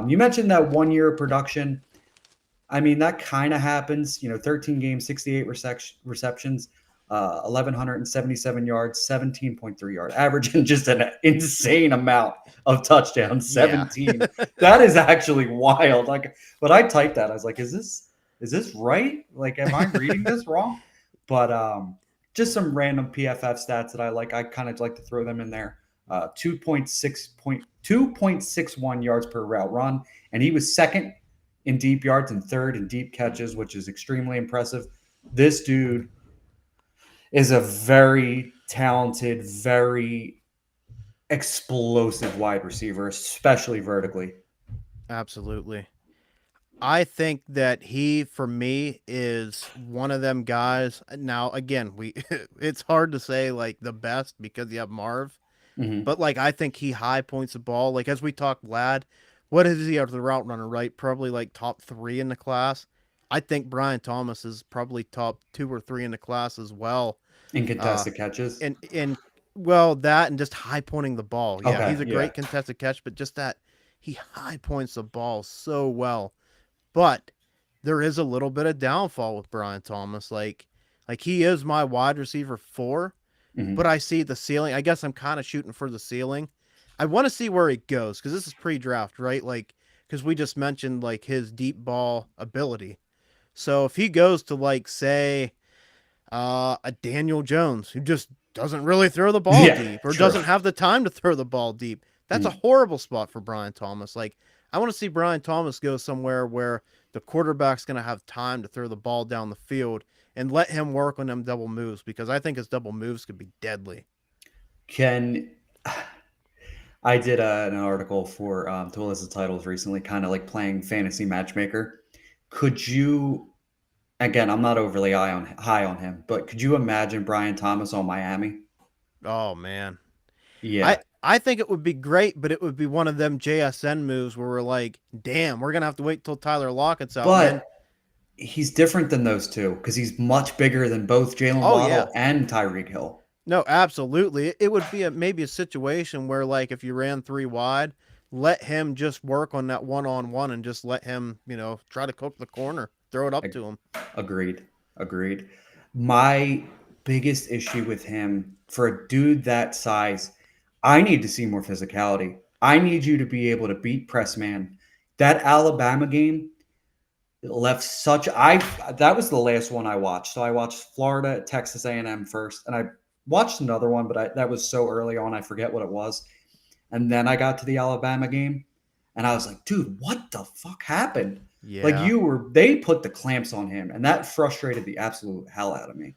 You mentioned that 1 year of production. I mean, that kind of happens. 13 games, 68 receptions, 1,177 yards, 17.3 yard average, and just an insane amount of touchdowns. Yeah. 17. That is actually wild. Like, but I typed that. I was like, is this right? Like, am I reading this wrong? But just some random PFF stats that I like. I kind of like to throw them in there. 2.61 yards per route run, and he was second in deep yards and third in deep catches, which is extremely impressive. This dude is a very talented, very explosive wide receiver, especially vertically. Absolutely. I think that he, for me, is one of them guys. Now, again, it's hard to say like the best because you have Marv, Mm-hmm. but like I think he high points the ball. Like as we talk, Lad, what is he out of the route runner? Right, probably like top 3 in the class. I think Brian Thomas is probably top 2 or 3 in the class as well. In Uh, contested catches. and well, that and just high pointing the ball. Yeah, Okay, he's a yeah. great contested catch, but just that he high points the ball so well. But there is a little bit of downfall with Brian Thomas. Like he is my wide receiver 4, but Mhm. I see the ceiling. I guess I'm kind of shooting for the ceiling. I want to see where he goes because this is pre-draft, right? Like because we just mentioned like his deep ball ability. So if he goes to like say a Daniel Jones who just doesn't really throw the ball Yeah, deep or true. doesn't have the time to throw the ball deep, that's a Mhm. horrible spot for Brian Thomas. Like I want to see Brian Thomas go somewhere where the quarterback's going to have time to throw the ball down the field and let him work on them double moves because I think his double moves could be deadly. Can I did an article for to list of titles recently, kind of like playing fantasy matchmaker. Could you again? I'm not overly high on him, but could you imagine Brian Thomas on Miami? Oh man. I Yeah, I think it would be great, but it would be one of them JSN moves where we're like, damn, we're gonna have to wait till Tyler Lockett's out, and then but he's different than those two because he's much bigger than both Jalen oh yeah, Waddle and Tyreek Hill. no, absolutely. It would be maybe a situation where, like, if you ran 3 wide, let him just work on that one-on-one and just let him, try to cook the corner, throw it up Ag- to him. Agreed. Agreed. My biggest issue with him for a dude that size, I need to see more physicality. I need you to be able to beat press man. That Alabama game left such I that was the last one I watched. So I watched Florida, Texas A&M first, and I watched another one, but that was so early on I forget what it was. And then I got to the Alabama game and I was like, dude, what the fuck happened? Like Yeah, they put the clamps on him and that frustrated the absolute hell out of me.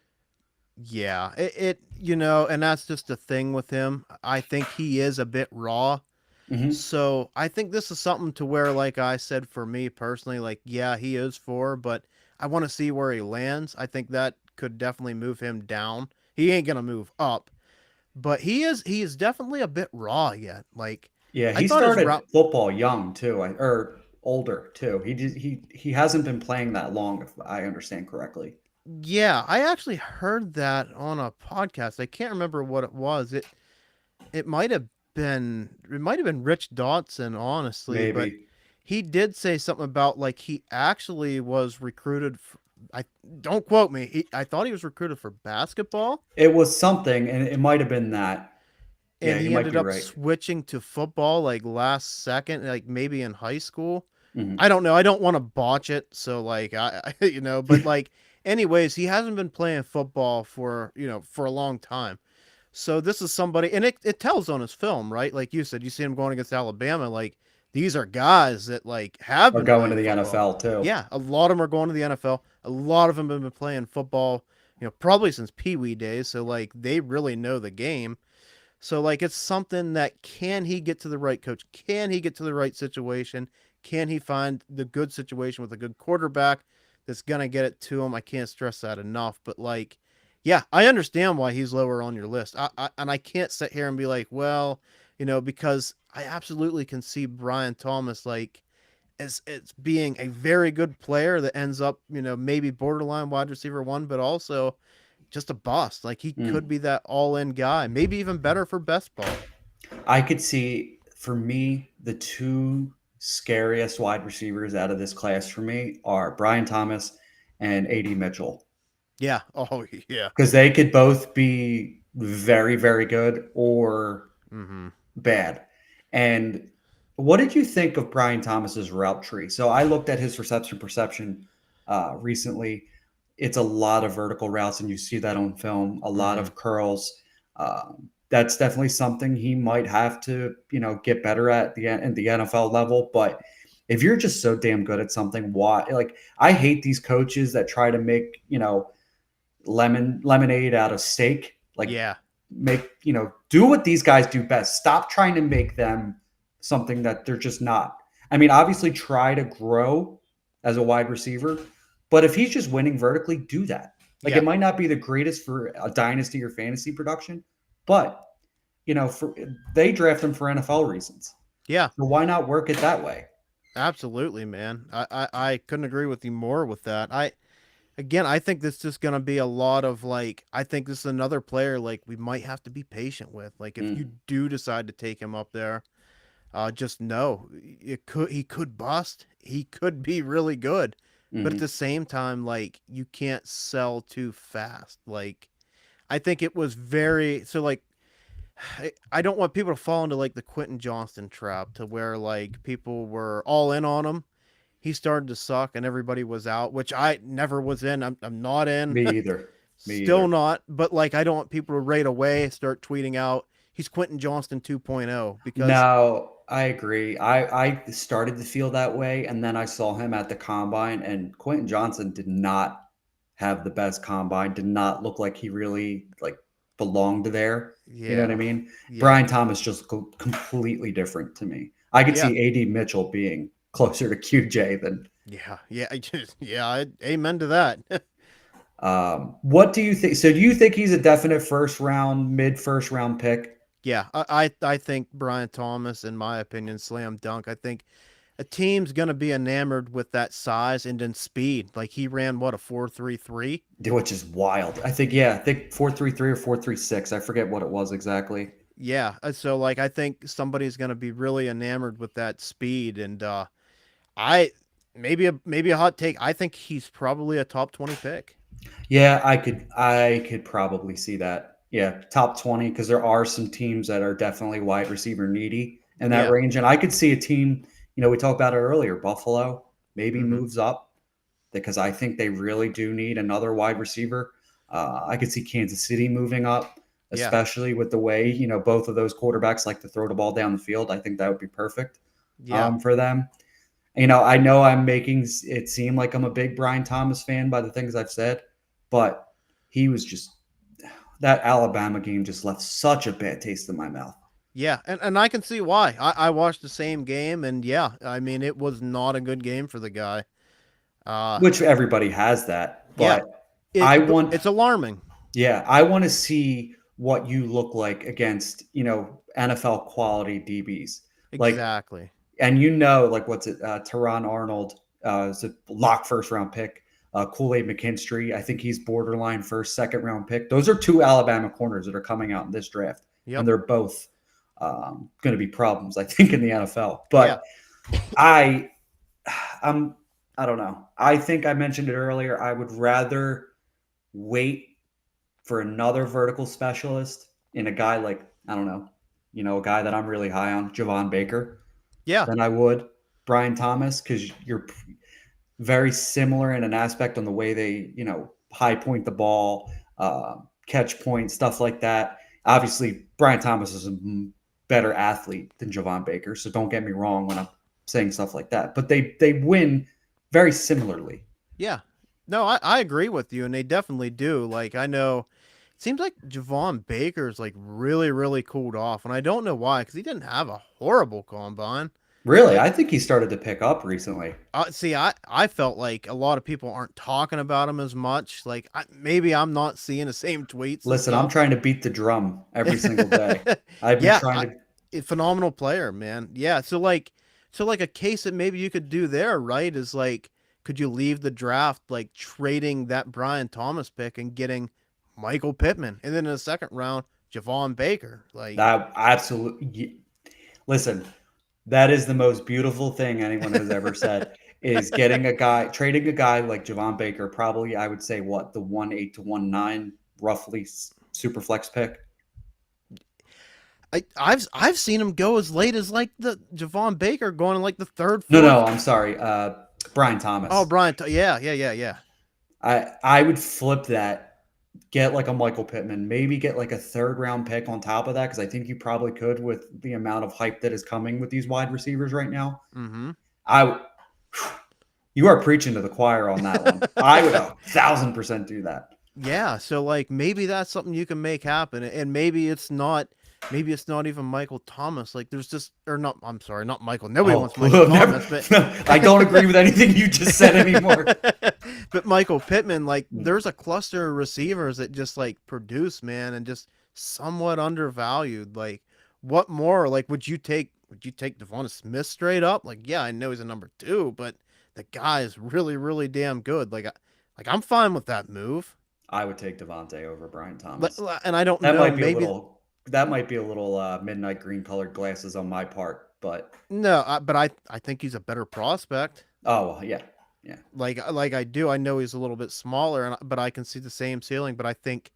yeah. And that's just the thing with him. I think he is a bit raw. Hmm. So I think this is something to where, like I said, for me personally, like, yeah, he is 4, but I want to see where he lands. I think that could definitely move him down. He ain't gonna move up, but he is definitely a bit raw yet. Like Yeah, I he thought his started route. football young too, or older too. He hasn't been playing that long, if I understand correctly. Yeah, I actually heard that on a podcast. I can't remember what it was. It might have been Rich Dotson, honestly, but Maybe. he did say something about like he actually was recruited. I don't quote me. I thought he was recruited for basketball, It was something, and it might have been that. Yeah, and you he might ended be up right. switching to football like last second, like maybe in high school. I Hmm. don't know. I don't want to botch it, so like but like anyways, he hasn't been playing football for a long time. So this is somebody, and it tells on his film, right? Like you said, you see him going against Alabama. Like these are guys that like have Or been going to playing the football. NFL too. Yeah, a lot of them are going to the NFL. A lot of them have been playing football, probably since Pee Wee days. So like they really know the game. So like it's something that can he get to the right coach? Can he get to the right situation? Can he find the good situation with a good quarterback that's gonna get it to him? I can't stress that enough. But like, yeah, I understand why he's lower on your list. And I can't sit here and be like, well, because I absolutely can see Brian Thomas like as being a very good player that ends up, maybe borderline wide receiver 1, but also just a bust. Like he could Mm. be that all-in guy, maybe even better for best ball. I could see for me the two scariest wide receivers out of this class for me are Brian Thomas and AD Mitchell Yeah. Oh yeah. because they could both be very, very good or Mm-hmm. bad. And what did you think of Brian Thomas's route tree? So I looked at his reception perception recently. It's a lot of vertical routes, and you see that on film. A lot Mm-hmm. of curls. That's definitely something he might have to, get better at the NFL level. But if you're just so damn good at something, why? Like I hate these coaches that try to make lemonade out of steak. Like Yeah. do what these guys do best. Stop trying to make them something that they're just not. I mean, obviously try to grow as a wide receiver, but if he's just winning vertically, do that. Like Yeah. it might not be the greatest for a dynasty or fantasy production, but for they draft him for NFL reasons. Yeah. So why not work it that way? Absolutely, man. I couldn't agree with you more with that. I think this is going to be a lot of like, I think this is another player like we might have to be patient with. Like if you Mm. do decide to take him up there, just know he could bust. He could be really good. But at Hmm. the same time, like you can't sell too fast. Like I think it was very so like I don't want people to fall into like the Quentin Johnston trap to where like people were all in on him. He started to suck and everybody was out, which I never was in. I'm not in. Me either. Me Still either. not. But like I don't want people to right away start tweeting out he's Quentin Johnston 2.0 because No, I agree. I started to feel that way, and then I saw him at the combine, and Quentin Johnson did not have the best combine. Did not look like he really like belonged there. You know what I yeah. mean? Yeah. Brian Thomas just completely different to me. I could Yeah. see AD Mitchell being closer to QJ than. Yeah. Yeah. I just yeah, amen to that. What do you think? So, do you think he's a definite first round, mid first round pick? Yeah, I think Brian Thomas, in my opinion, slam dunk. I think a team's gonna be enamored with that size and then speed. Like he ran what a 4.33. Which is wild. I think, yeah, I think 4.33 or 4.36. I forget what it was exactly. Yeah, so like I think somebody's gonna be really enamored with that speed, and I maybe a hot take. I think he's probably a top 20 pick. Yeah, I could probably see that. Yeah, top 20 because there are some teams that are definitely wide receiver needy in that Yeah. range. And I could see a team, we talked about it earlier, Buffalo maybe Mm-hmm. moves up because I think they really do need another wide receiver. I could see Kansas City moving up, Yeah. especially with the way, both of those quarterbacks like to throw the ball down the field. I think that would be perfect Yeah. for them. I know I'm making it seem like I'm a big Brian Thomas fan by the things I've said, but he was just that Alabama game just left such a bad taste in my mouth. Yeah, and I can see why. I watched the same game, and yeah, I mean it was not a good game for the guy. Uh, Which everybody has that, yeah, but I want it's alarming. yeah, I want to see what you look like against, NFL quality DBs. Like Exactly. and like what's it? Teron Arnold is a lock first round pick. Kool-Aid McKinstry, I think he's borderline first, second round pick. Those are two Alabama corners that are coming out in this draft, and Yep. they're both going to be problems, I think, in the NFL. Yeah. But I, I'm, I don't know. I think I mentioned it earlier. I would rather wait for another vertical specialist in a guy like I don't know, a guy that I'm really high on, Javon Baker, Yeah. than I would Brian Thomas because you're very similar in an aspect on the way they, high point the ball, catch point, stuff like that. Obviously, Brian Thomas is a better athlete than Javon Baker, so don't get me wrong when I'm saying stuff like that. But they win very similarly. Yeah. No, I agree with you, and they definitely do. Like I know, it seems like Javon Baker's like really really cooled off, and I don't know why because he didn't have a horrible combine. Really, Like I think he started to pick up recently. see, I felt like a lot of people aren't talking about him as much. Like maybe I'm not seeing the same tweets and Listen, I'm stuff. trying to beat the drum every single day. I've been Yeah, trying to. a phenomenal player, man. Yeah, so like a case that maybe you could do there, right? Is like, could you leave the draft like trading that Brian Thomas pick and getting Michael Pittman, and then in the second round, Javon Baker? Like, That absolutely. Listen, that is the most beautiful thing anyone has ever said. Is trading a guy like Javon Baker, probably I would say what the 1.8 to 1.9 roughly super flex pick. I've seen him go as late as like the Javon Baker going in like the third, No, fourth. no, I'm sorry, Brian Oh, Thomas. Brian, yeah, yeah, yeah, yeah, I would flip that. Get like a Michael Pittman, maybe get like a third round pick on top of that because I think you probably could with the amount of hype that is coming with these wide receivers right now. mm-hmm. I, you are preaching to the choir on that one. I would 1,000% do that. Yeah, so like maybe that's something you can make happen, and maybe it's not even Michael Thomas. Like there's just or not. I'm sorry, not Michael. Nobody Oh, wants Michael never. Thomas, but I don't agree with anything you just said anymore. but Michael Pittman. Like there's a cluster of receivers that just like produce, man, and just somewhat undervalued. Like what more? Like would you take Devonta Smith straight up? Like yeah, I know he's a number two, but the guy is really really damn good. Like I'm fine with that move. I would take Devontae over Brian Thomas. And I don't That know, might be a maybe little. That might be a little midnight green colored glasses on my part. but No, but I think he's a better prospect. oh well, yeah, yeah, Like I do. I know he's a little bit smaller, but I can see the same ceiling. But I think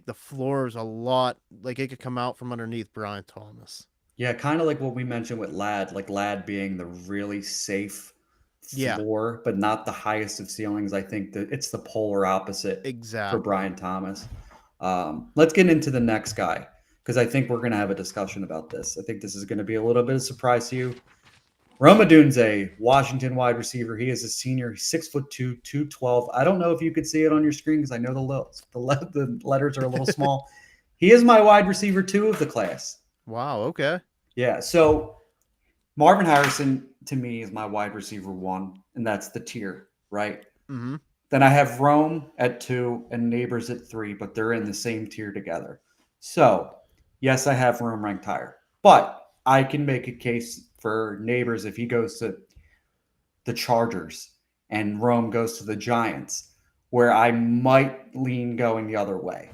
the floor is a lot like it could come out from underneath Brian Thomas. yeah. Kind of like what we mentioned with Lad, like Lad being the really safe Yeah, floor, but not the highest of ceilings. I think that it's the polar opposite for exactly. Brian Thomas. Let's get into the next guy because I think we're going to have a discussion about this. I think this is going to be a little bit of a surprise to you. Rome Odunze, Washington wide receiver. He is a senior. He's 6'2", 212. I don't know if you could see it on your screen because I know the letters are a little small. He is my wide receiver 2 of the class. Wow. Okay. Yeah. So Marvin Harrison to me is my wide receiver 1, and that's the tier, right? Mm-hmm. Then I have Rome at 2 and Neighbors at 3, but they're in the same tier together. So yes, I have Rome ranked higher, but I can make a case for Neighbors if he goes to the Chargers and Rome goes to the Giants, where I might lean going the other way.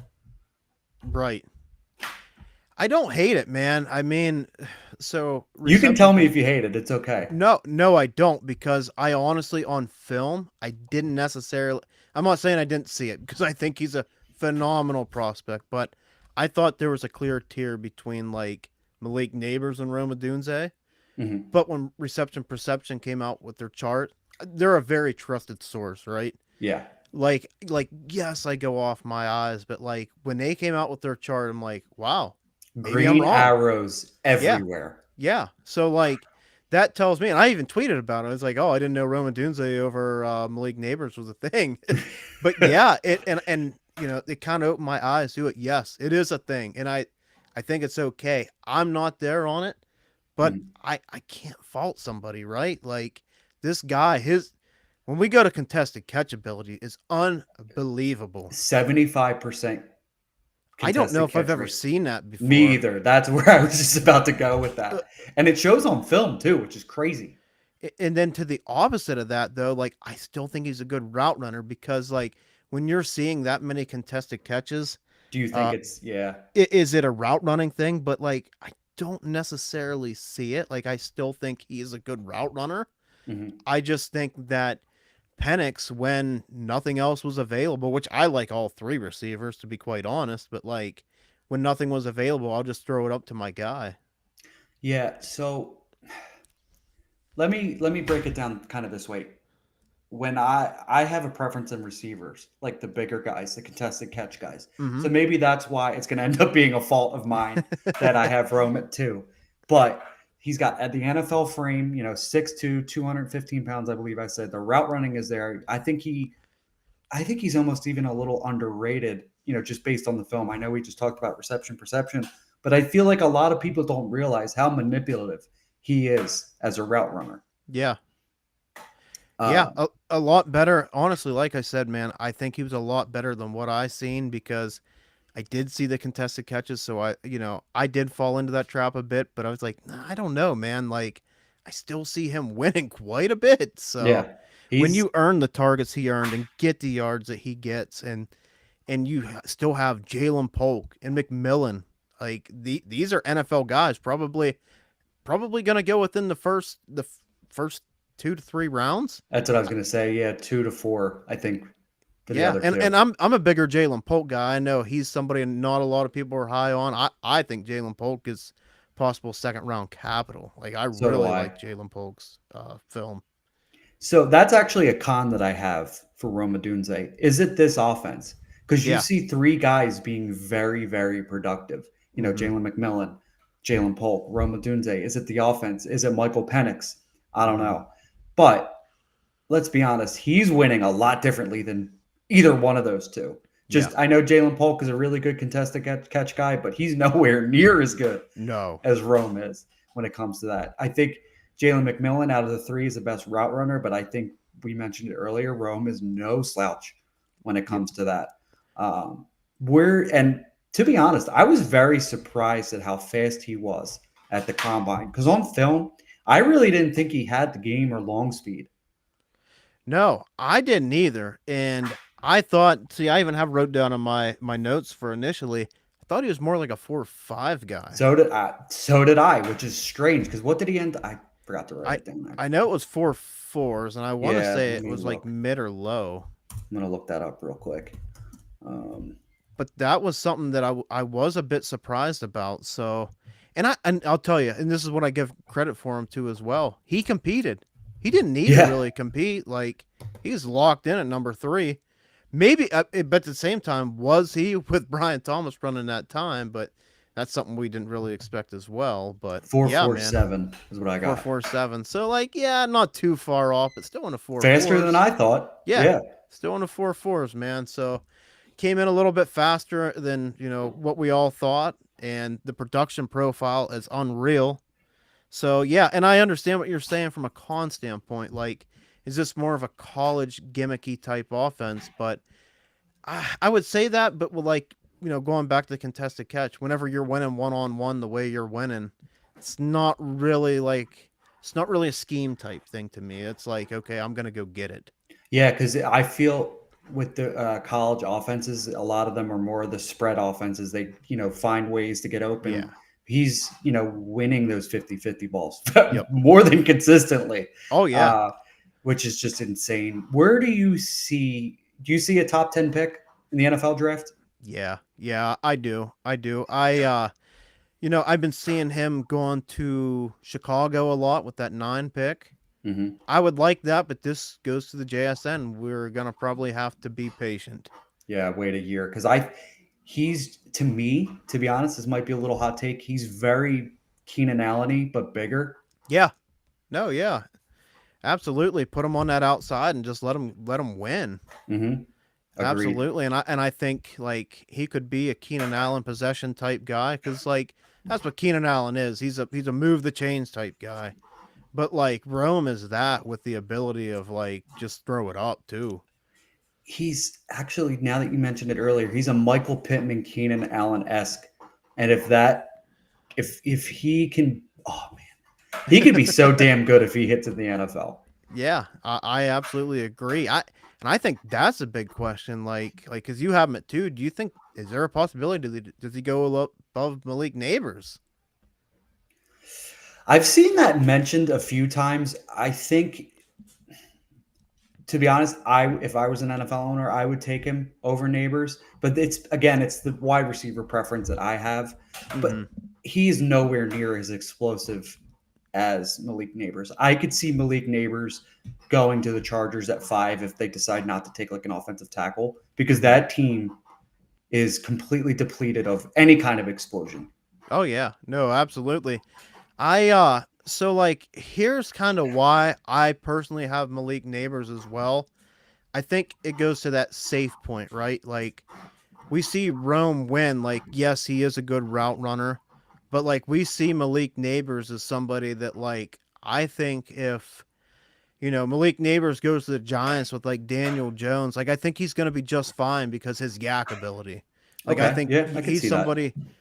Right. I don't hate it, man. I mean, so You can reception. tell me if you hate it. It's okay. No, I don't because I honestly on film I didn't necessarily. I'm not saying I didn't see it because I think he's a phenomenal prospect, but I thought there was a clear tier between like Malik Neighbors and Roma Dunze. Mhm. But when Reception Perception came out with their chart, they're a very trusted source, right? Yeah. Like yes, I go off my eyes, but like when they came out with their chart, I'm like, wow, maybe I'm Green wrong. arrows Yeah, everywhere. yeah. So like that tells me, and I even tweeted about it. I was like, oh, I didn't know Roman Dunze over Malik Neighbors was a thing. But yeah, it and it kind of opened my eyes to it. Yes, it is a thing, and I think it's okay. I'm not there on it, but Mhm. I can't fault somebody, right? Like this guy, his when we go to contested catch ability is unbelievable. 75% I don't know contested if I've catch ever rate. seen that Me before. either. That's where I was just about to go with Uh, that. And it shows on film too, which is crazy. And then to the opposite of that, though, like I still think he's a good route runner because, like, when you're seeing that many contested catches, Do you think uh, it's yeah? is it a route running thing? But like, I don't necessarily see it. Like, I still think he is a good route runner. Mhm. I just think that Penix, when nothing else was available, which I like all three receivers to be quite honest, but like when nothing was available, I'll just throw it up to my guy. Yeah, so let me break it down kind of this way. When I have a preference in receivers, like the bigger guys, the contested catch guys. Mm-hmm. So maybe that's why it's going to end up being a fault of mine that I have Rome at 2. But he's got at the NFL frame, 6'2", 215 pounds, I believe I said. The route running is there. I think he's almost even a little underrated, just based on the film. I know we just talked about reception perception, but I feel like a lot of people don't realize how manipulative he is as a route runner. Yeah. Yeah, Um, a lot better. Honestly, like I said, man, I think he was a lot better than what I seen because I did see the contested catches, so I did fall into that trap a bit, but I was like, nah, I don't know, man. Like, I still see him winning quite a bit. So yeah, when he's you earn the targets he earned and get the yards that he gets, and you still have Jalen Polk and McMillan, like these are NFL guys, probably gonna go within the first 2 to 3 rounds. that's what I was going to say. Yeah, 2 to 4, I think, for the Yeah, other and two. I'm a bigger Jalen Polk guy. I know he's somebody not a lot of people are high on. I think Jalen Polk is possible second round capital. Like I So do really I. like Jalen Polk's film. So that's actually a con that I have for Roma Dunze. Is it this offense? Because you Yeah. see 3 guys being very, very productive. Hmm. Jalen McMillan, Jalen Polk, Roma Dunze. Is it the offense? Is it Michael Penix? I don't Hmm. know. But let's be honest, he's winning a lot differently than either one of those two. Yeah. Just I know Jalen Polk is a really good contested catch guy, but he's nowhere near as good No. as Rome is when it comes to that. I think Jalen McMillan out of the 3 is the best route runner, but I think we mentioned it earlier. Rome is no slouch when it Yep. comes to that. And to be honest, I was very surprised at how fast he was at the combine because on film, I really didn't think he had the game or long speed. No, I didn't either. And I thought, see, I even have wrote down on my notes for initially. I thought he was more like a 4-5 guy. So did I, which is strange because what did he end? I forgot to write I it down there. I know it was 4-4s, and I want to Yeah, say let it me was like look. mid or low. I'm gonna look that up real quick. Um, But that was something that I was a bit surprised about. So, and I'll tell you, and this is what I give credit for him too as well. He competed. He didn't need to yeah, really compete. Like he's locked in at number 3. Maybe, but at the same time, was he with Brian Thomas running that time? But that's something we didn't really expect as well. But four yeah, four man, seven is what I four got. four seven. So like, yeah, not too far off, but still in the four Faster than fours. I thought. Yeah, Yeah, still in the 4-4s, man. So came in a little bit faster than what we all thought, and the production profile is unreal. So yeah, and I understand what you're saying from a con standpoint. Like, is this more of a college gimmicky type offense? But I would say that, but with like going back to the contested catch, whenever you're winning 1-on-1 the way you're winning, it's not really like it's not really a scheme type thing to me. It's like, okay, I'm gonna go get it. yeah, because I feel with the college offenses, a lot of them are more of the spread offenses. They find ways to get Yeah. open. He's winning those 50-50 balls Yep. more than consistently, Oh yeah. uh, which is just insane. Where do you see? Do you see a top 10 pick in the NFL draft? Yeah, yeah, I do. I do. I've been seeing him going to Chicago a lot with that 9 pick. Hmm. I would like that, but this goes to the JSN. We're gonna probably have to be patient. Yeah, wait a year because he's to me, to be honest, this might be a little hot take. He's very Keenan Allen-y, but bigger. Yeah. No, yeah. Absolutely. Put him on that outside and just let him win. Hmm. Agreed. Absolutely. And I think like he could be a Keenan Allen possession type guy cuz like that's what Keenan Allen is. He's a move the chains type guy. But like Rome is that with the ability of like just throw it up too. He's actually, now that you mentioned it earlier, he's a Michael Pittman, Keenan Allen esque, and if he can, oh man, he could be so damn good if he hits in the NFL. Yeah, I absolutely agree. I think that's a big question. Like because you have him at 2. Do you think is there a possibility does he go above Malik Neighbors? I've seen that mentioned a few times. I think, to be honest, if I was an NFL owner, I would take him over Neighbors. But it's the wide receiver preference that I have. Mm-hmm. But he's nowhere near as explosive as Malik Neighbors. I could see Malik Neighbors going to the Chargers at 5 if they decide not to take like an offensive tackle, because that team is completely depleted of any kind of explosion. Oh yeah, no, absolutely. So like here's kind of why I personally have Malik Neighbors as well. I think it goes to that safe point, right? Like we see Rome win. Like yes, he is a good route runner, but like we see Malik Neighbors as somebody that like I think if Malik Neighbors goes to the Giants with like Daniel Jones, like I think he's going to be just fine because his yak ability. Like I Okay, think yeah, I could see that.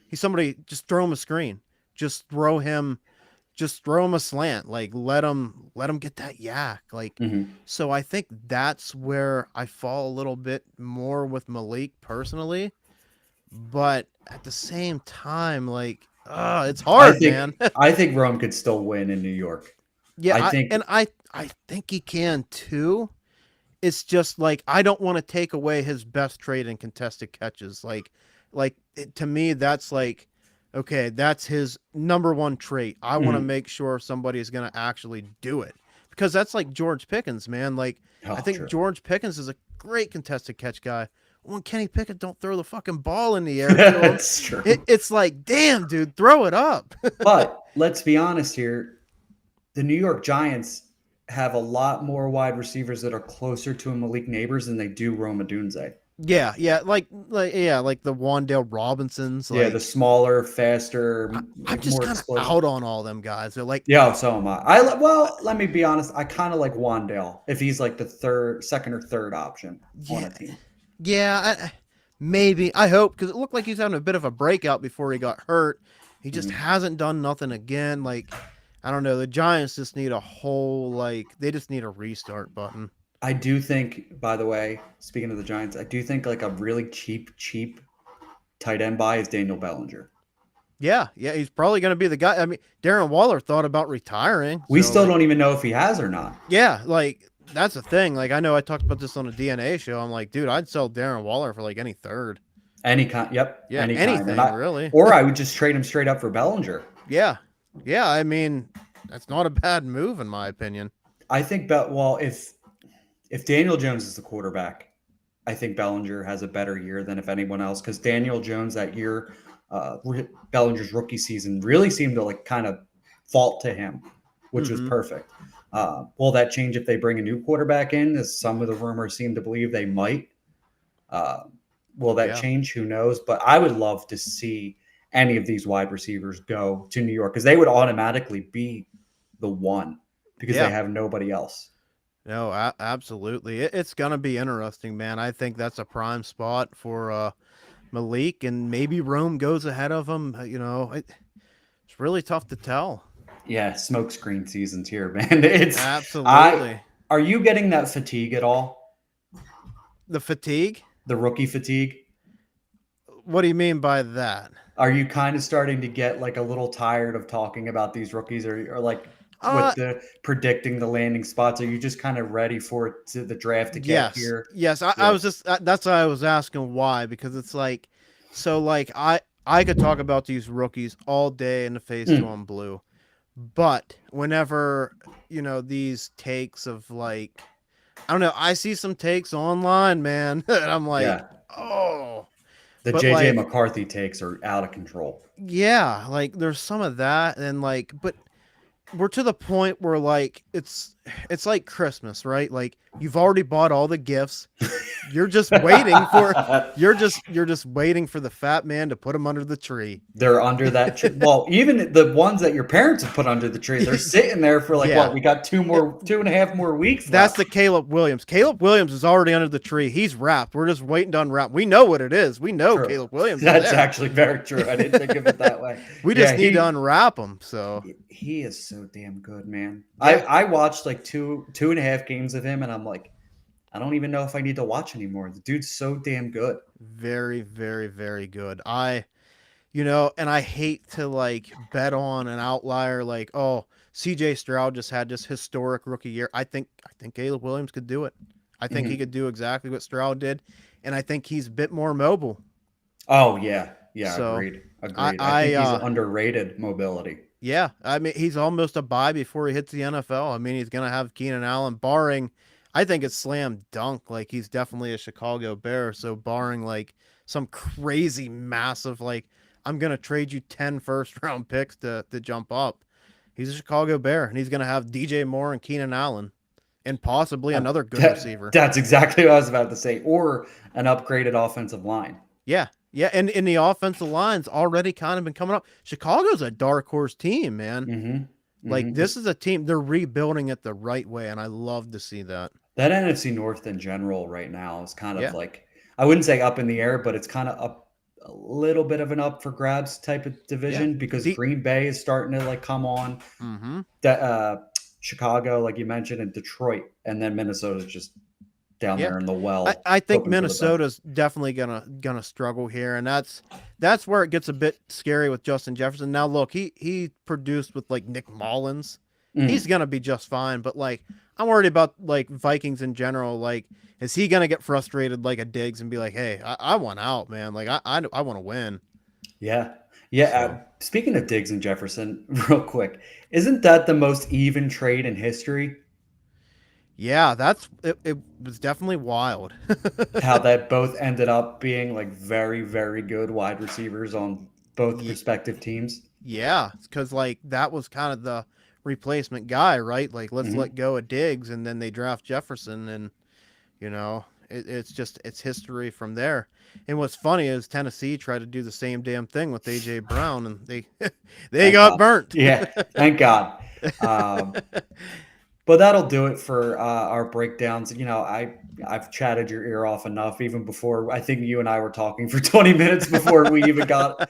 he's somebody just throw him a screen. Just throw him just throw him a slant. Like let him get that yak. Like Hmm. so I think that's where I fall a little bit more with Malik personally, but at the same time like it's I hard, think man. I think Rome could still win in New York. Yeah, I think I think he can too. It's just like I don't want to take away his best trait in contested catches. To me, that's like, okay, that's his number one trait. I want to mhm. make sure somebody is going to actually do it because that's like George Pickens, man. Like I Oh, think true. George Pickens is a great contested catch guy. When Kenny Pickett don't throw the fucking ball in the air to him, That's true. it's like, damn, dude, throw it up. But let's be honest here. The New York Giants have a lot more wide receivers that are closer to a Malik Neighbors than they do Rome Odunze. Yeah, yeah, like the Wandale Robinsons, Yeah, the like smaller, faster, I'm just more kind of explosive. out on all them guys. They're like, Yeah, so am I. Well, let me be honest. I kind of like Wandale if he's like the second or third option on yeah, a team. yeah, maybe. I hope because it looked like he's having a bit of a breakout before he got hurt. He just Mhm. hasn't done nothing again. Like, I don't know. The Giants just need a whole they just need a restart button. I do think, by the way, speaking of the Giants, I do think like a really cheap tight end by is Daniel Bellinger. Yeah, he's probably going to be the guy. I mean, Darren Waller thought about retiring. We So, still like, don't even know if he has or not. yeah, like that's the thing. Like, I know I talked about this on a DNA show. I'm like, dude, I'd sell Darren Waller for like any third. Any kind, yep, Yeah, any kind, anything really. or I would just trade him straight up for Bellinger. Yeah, I mean, that's not a bad move in my opinion. I think if Daniel Jones is the quarterback, I think Bellinger has a better year than if anyone else, because Daniel Jones that year, Bellinger's rookie season really seemed to like kind of fault to him, which was perfect. Will that change if they bring a new quarterback in, as some of the rumors seem to believe they might? Will that change? Who knows? But I would love to see any of these wide receivers go to New York, because they would automatically be the one because they have nobody else. No, absolutely. It's going to be interesting, man. I think that's a prime spot for Malik, and maybe Rome goes ahead of him. You know, it's really tough to tell. Yeah, smokescreen season's here, man. It's absolutely. Are you getting that fatigue at all? The fatigue? The rookie fatigue? What do you mean by that? Are you kind of starting to get like a little tired of talking about these rookies, or like with the predicting the landing spots? Are you just kind of ready for it to the draft to get here? Yes. I was just, that's why I was asking why, because it's like, so like I could talk about these rookies all day in the face on blue, but whenever, you know, these takes of like, I don't know, I see some takes online, man, and I'm like, oh. The JJ McCarthy takes are out of control. Yeah, like there's some of that, and like, but we're to the point where like it's like Christmas, right? Like you've already bought all the gifts. You're just waiting for you're just waiting for the fat man to put them under the tree. They're under that tree. Well, even the ones that your parents have put under the tree, they're sitting there for like what? We got 2.5 more weeks. That's the Caleb Williams. Caleb Williams is already under the tree. He's wrapped. We're just waiting to unwrap. We know what it is. We know Caleb Williams. That's actually very true. I didn't think of it that way. We just need to unwrap him. So he is so damn good, man. I watched like 2.5 games of him, and I'm like, I don't even know if I need to watch anymore. The dude's so damn good. Very, very, very good. You know, and I hate to like bet on an outlier like, oh, CJ Stroud just had this historic rookie year. I think Caleb Williams could do it. I think he could do exactly what Stroud did, and I think he's a bit more mobile. Oh yeah, so, agreed. I think he's underrated mobility. Yeah, I mean he's almost a buy before he hits the NFL. I mean he's gonna have Keenan Allen, barring. I think it's slam dunk. Like he's definitely a Chicago Bear. So barring like some crazy massive like, I'm going to trade you 10 first-round picks to jump up. He's a Chicago Bear, and he's going to have DJ Moore and Keenan Allen and possibly another good receiver. That's exactly what I was about to say, or an upgraded offensive line. Yeah, and in the offensive line's already kind of been coming up. Chicago's a dark horse team, man. Like, this is a team, they're rebuilding it the right way, and I love to see that. That NFC North in general right now is kind of like, I wouldn't say up in the air, but it's kind of up. A little bit of an up for grabs type of division because Green Bay is starting to like come on. Chicago, like you mentioned, and Detroit, and then Minnesota's just down there in the well. I think Minnesota's definitely gonna struggle here, and that's where it gets a bit scary with Justin Jefferson. Now, look, he produced with like Nick Mullins. He's gonna be just fine, but like I'm worried about like Vikings in general. Like, is he gonna get frustrated like a Diggs and be like, "Hey, I want out, man. Like I want to win." Yeah. So. Speaking of Diggs and Jefferson, real quick, isn't that the most even trade in history? Yeah, it was definitely wild. How that both ended up being like very, very good wide receivers on both respective teams. Yeah, because like that was kind of the replacement guy, right? Like let's let go of Diggs, and then they draft Jefferson, and you know it's history from there. And what's funny is Tennessee tried to do the same damn thing with AJ Brown, and they got burnt. Yeah, thank God. But that'll do it for our breakdowns. You know, I've chatted your ear off enough, even before I think you and I were talking for 20 minutes before we even got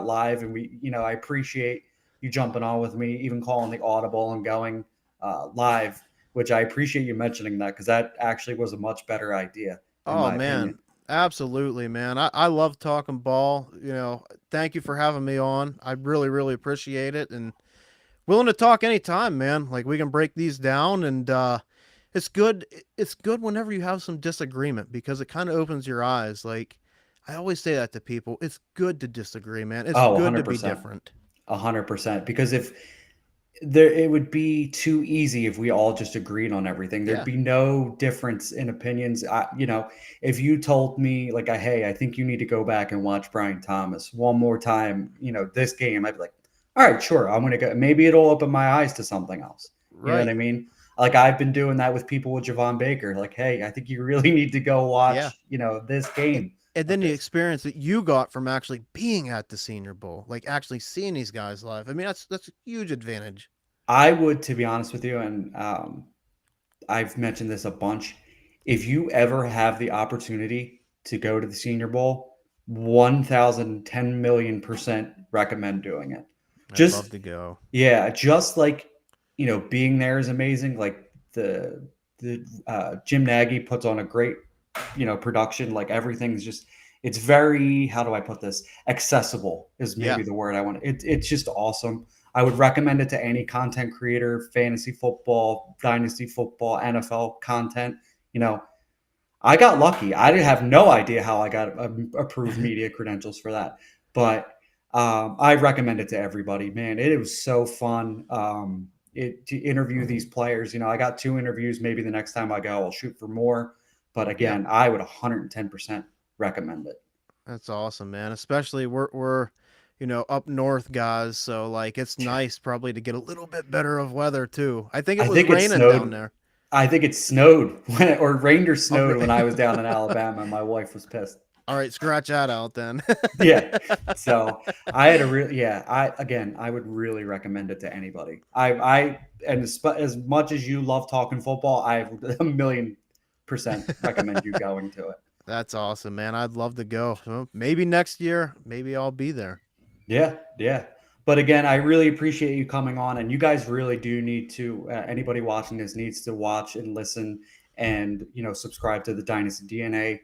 live. And I appreciate you jumping on with me, even calling the audible and going live, which I appreciate you mentioning that, because that actually was a much better idea. Oh man, Absolutely, man. I love talking ball. Thank you for having me on. I really, really appreciate it, and willing to talk anytime, man. Like we can break these down, and it's good. It's good whenever you have some disagreement because it kind of opens your eyes. Like I always say that to people. It's good to disagree, man. It's Oh, good to be 100%. different. 100%. Because if there, it would be too easy if we all just agreed on everything. There'd Yeah, be no difference in opinions. If you told me like, hey, I think you need to go back and watch Brian Thomas one more time, this game, I'd be like, all right, sure, I'm gonna go. Maybe it'll open my eyes to something else. You know what I right. mean? Like I've been doing that with people with Javon Baker. Like, hey, I think you really need to go Yeah. watch, this A- game And of then the this. experience that you got from actually being at the Senior Bowl, like actually seeing these guys live. I mean, that's a huge advantage. I would, to be honest with you, and I've mentioned this a bunch. If you ever have the opportunity to go to the Senior Bowl, 1,010,000,000% recommend doing it. I'd love Just, to go. yeah, just like, being there is amazing. Like the Jim Nagy puts on a great, production. Like everything's just, it's very, how do I put this? Accessible is Yeah. maybe the word I want. It's just awesome. I would recommend it to any content creator, fantasy football, dynasty football, NFL content. You know, I got lucky. I didn't have no idea how I got approved media credentials for that, but I recommend it to everybody. Man, it was so fun. To interview these players. I got 2 interviews. Maybe the next time I go, I'll shoot for more. But Yeah. again, I would 110% recommend it. That's awesome, man. Especially we're up north guys, so like it's nice probably to get a little bit better of weather too. I think it I was think it raining down snowed. there. I think it snowed or rained or Oh, snowed when I was down in Alabama. And my wife was pissed. all right, scratch that out then. Yeah. So I had a real, yeah. I would really recommend it to anybody. And as much as you love talking football, I 1,000,000% recommend you going to it. That's awesome, man. I'd love to go. Well, maybe next year, maybe I'll be there. Yeah, yeah. But again, I really appreciate you coming on, and you guys really do need to. Anybody watching this needs to watch and listen, and subscribe to the Dynasty DNA,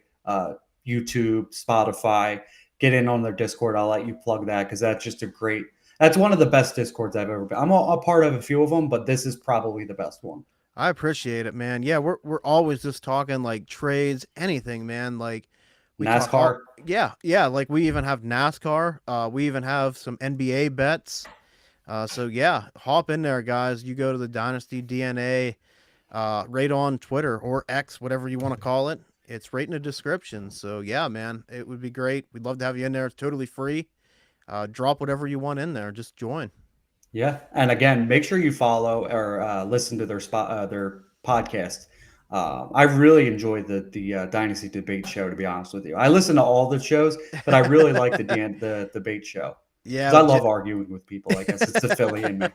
YouTube, Spotify. Get in on their Discord. I'll let you plug that because that's just a great. That's one of the best Discords I've ever been. I'm a part of a few of them, but this is probably the best one. I appreciate it, man. Yeah, we're always just talking like trades, anything, man. Like we talk all, NASCAR. yeah, yeah. Like we even have NASCAR. We even have some NBA bets. So yeah, hop in there, guys. You go to the Dynasty DNA, right on Twitter or X, whatever you want to call it. It's right in the description. So yeah, man, it would be great. We'd love to have you in there. It's totally free. Drop whatever you want in there. Just join. Yeah, and again, make sure you follow or listen to their podcast. I really enjoyed the Dynasty Debate Show. To be honest with you, I listen to all the shows, but I really like the debate show because Yeah, I love arguing with people. I guess it's the Philly in me.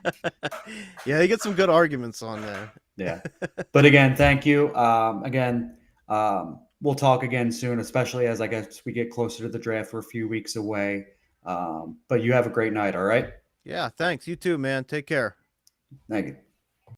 yeah, you get some good arguments on there. Yeah, but again, thank you. We'll talk again soon, especially as I guess we get closer to the draft. We're a few weeks away. But you have a great night. All right. Yeah, thanks. You too, man. Take care. Thank you.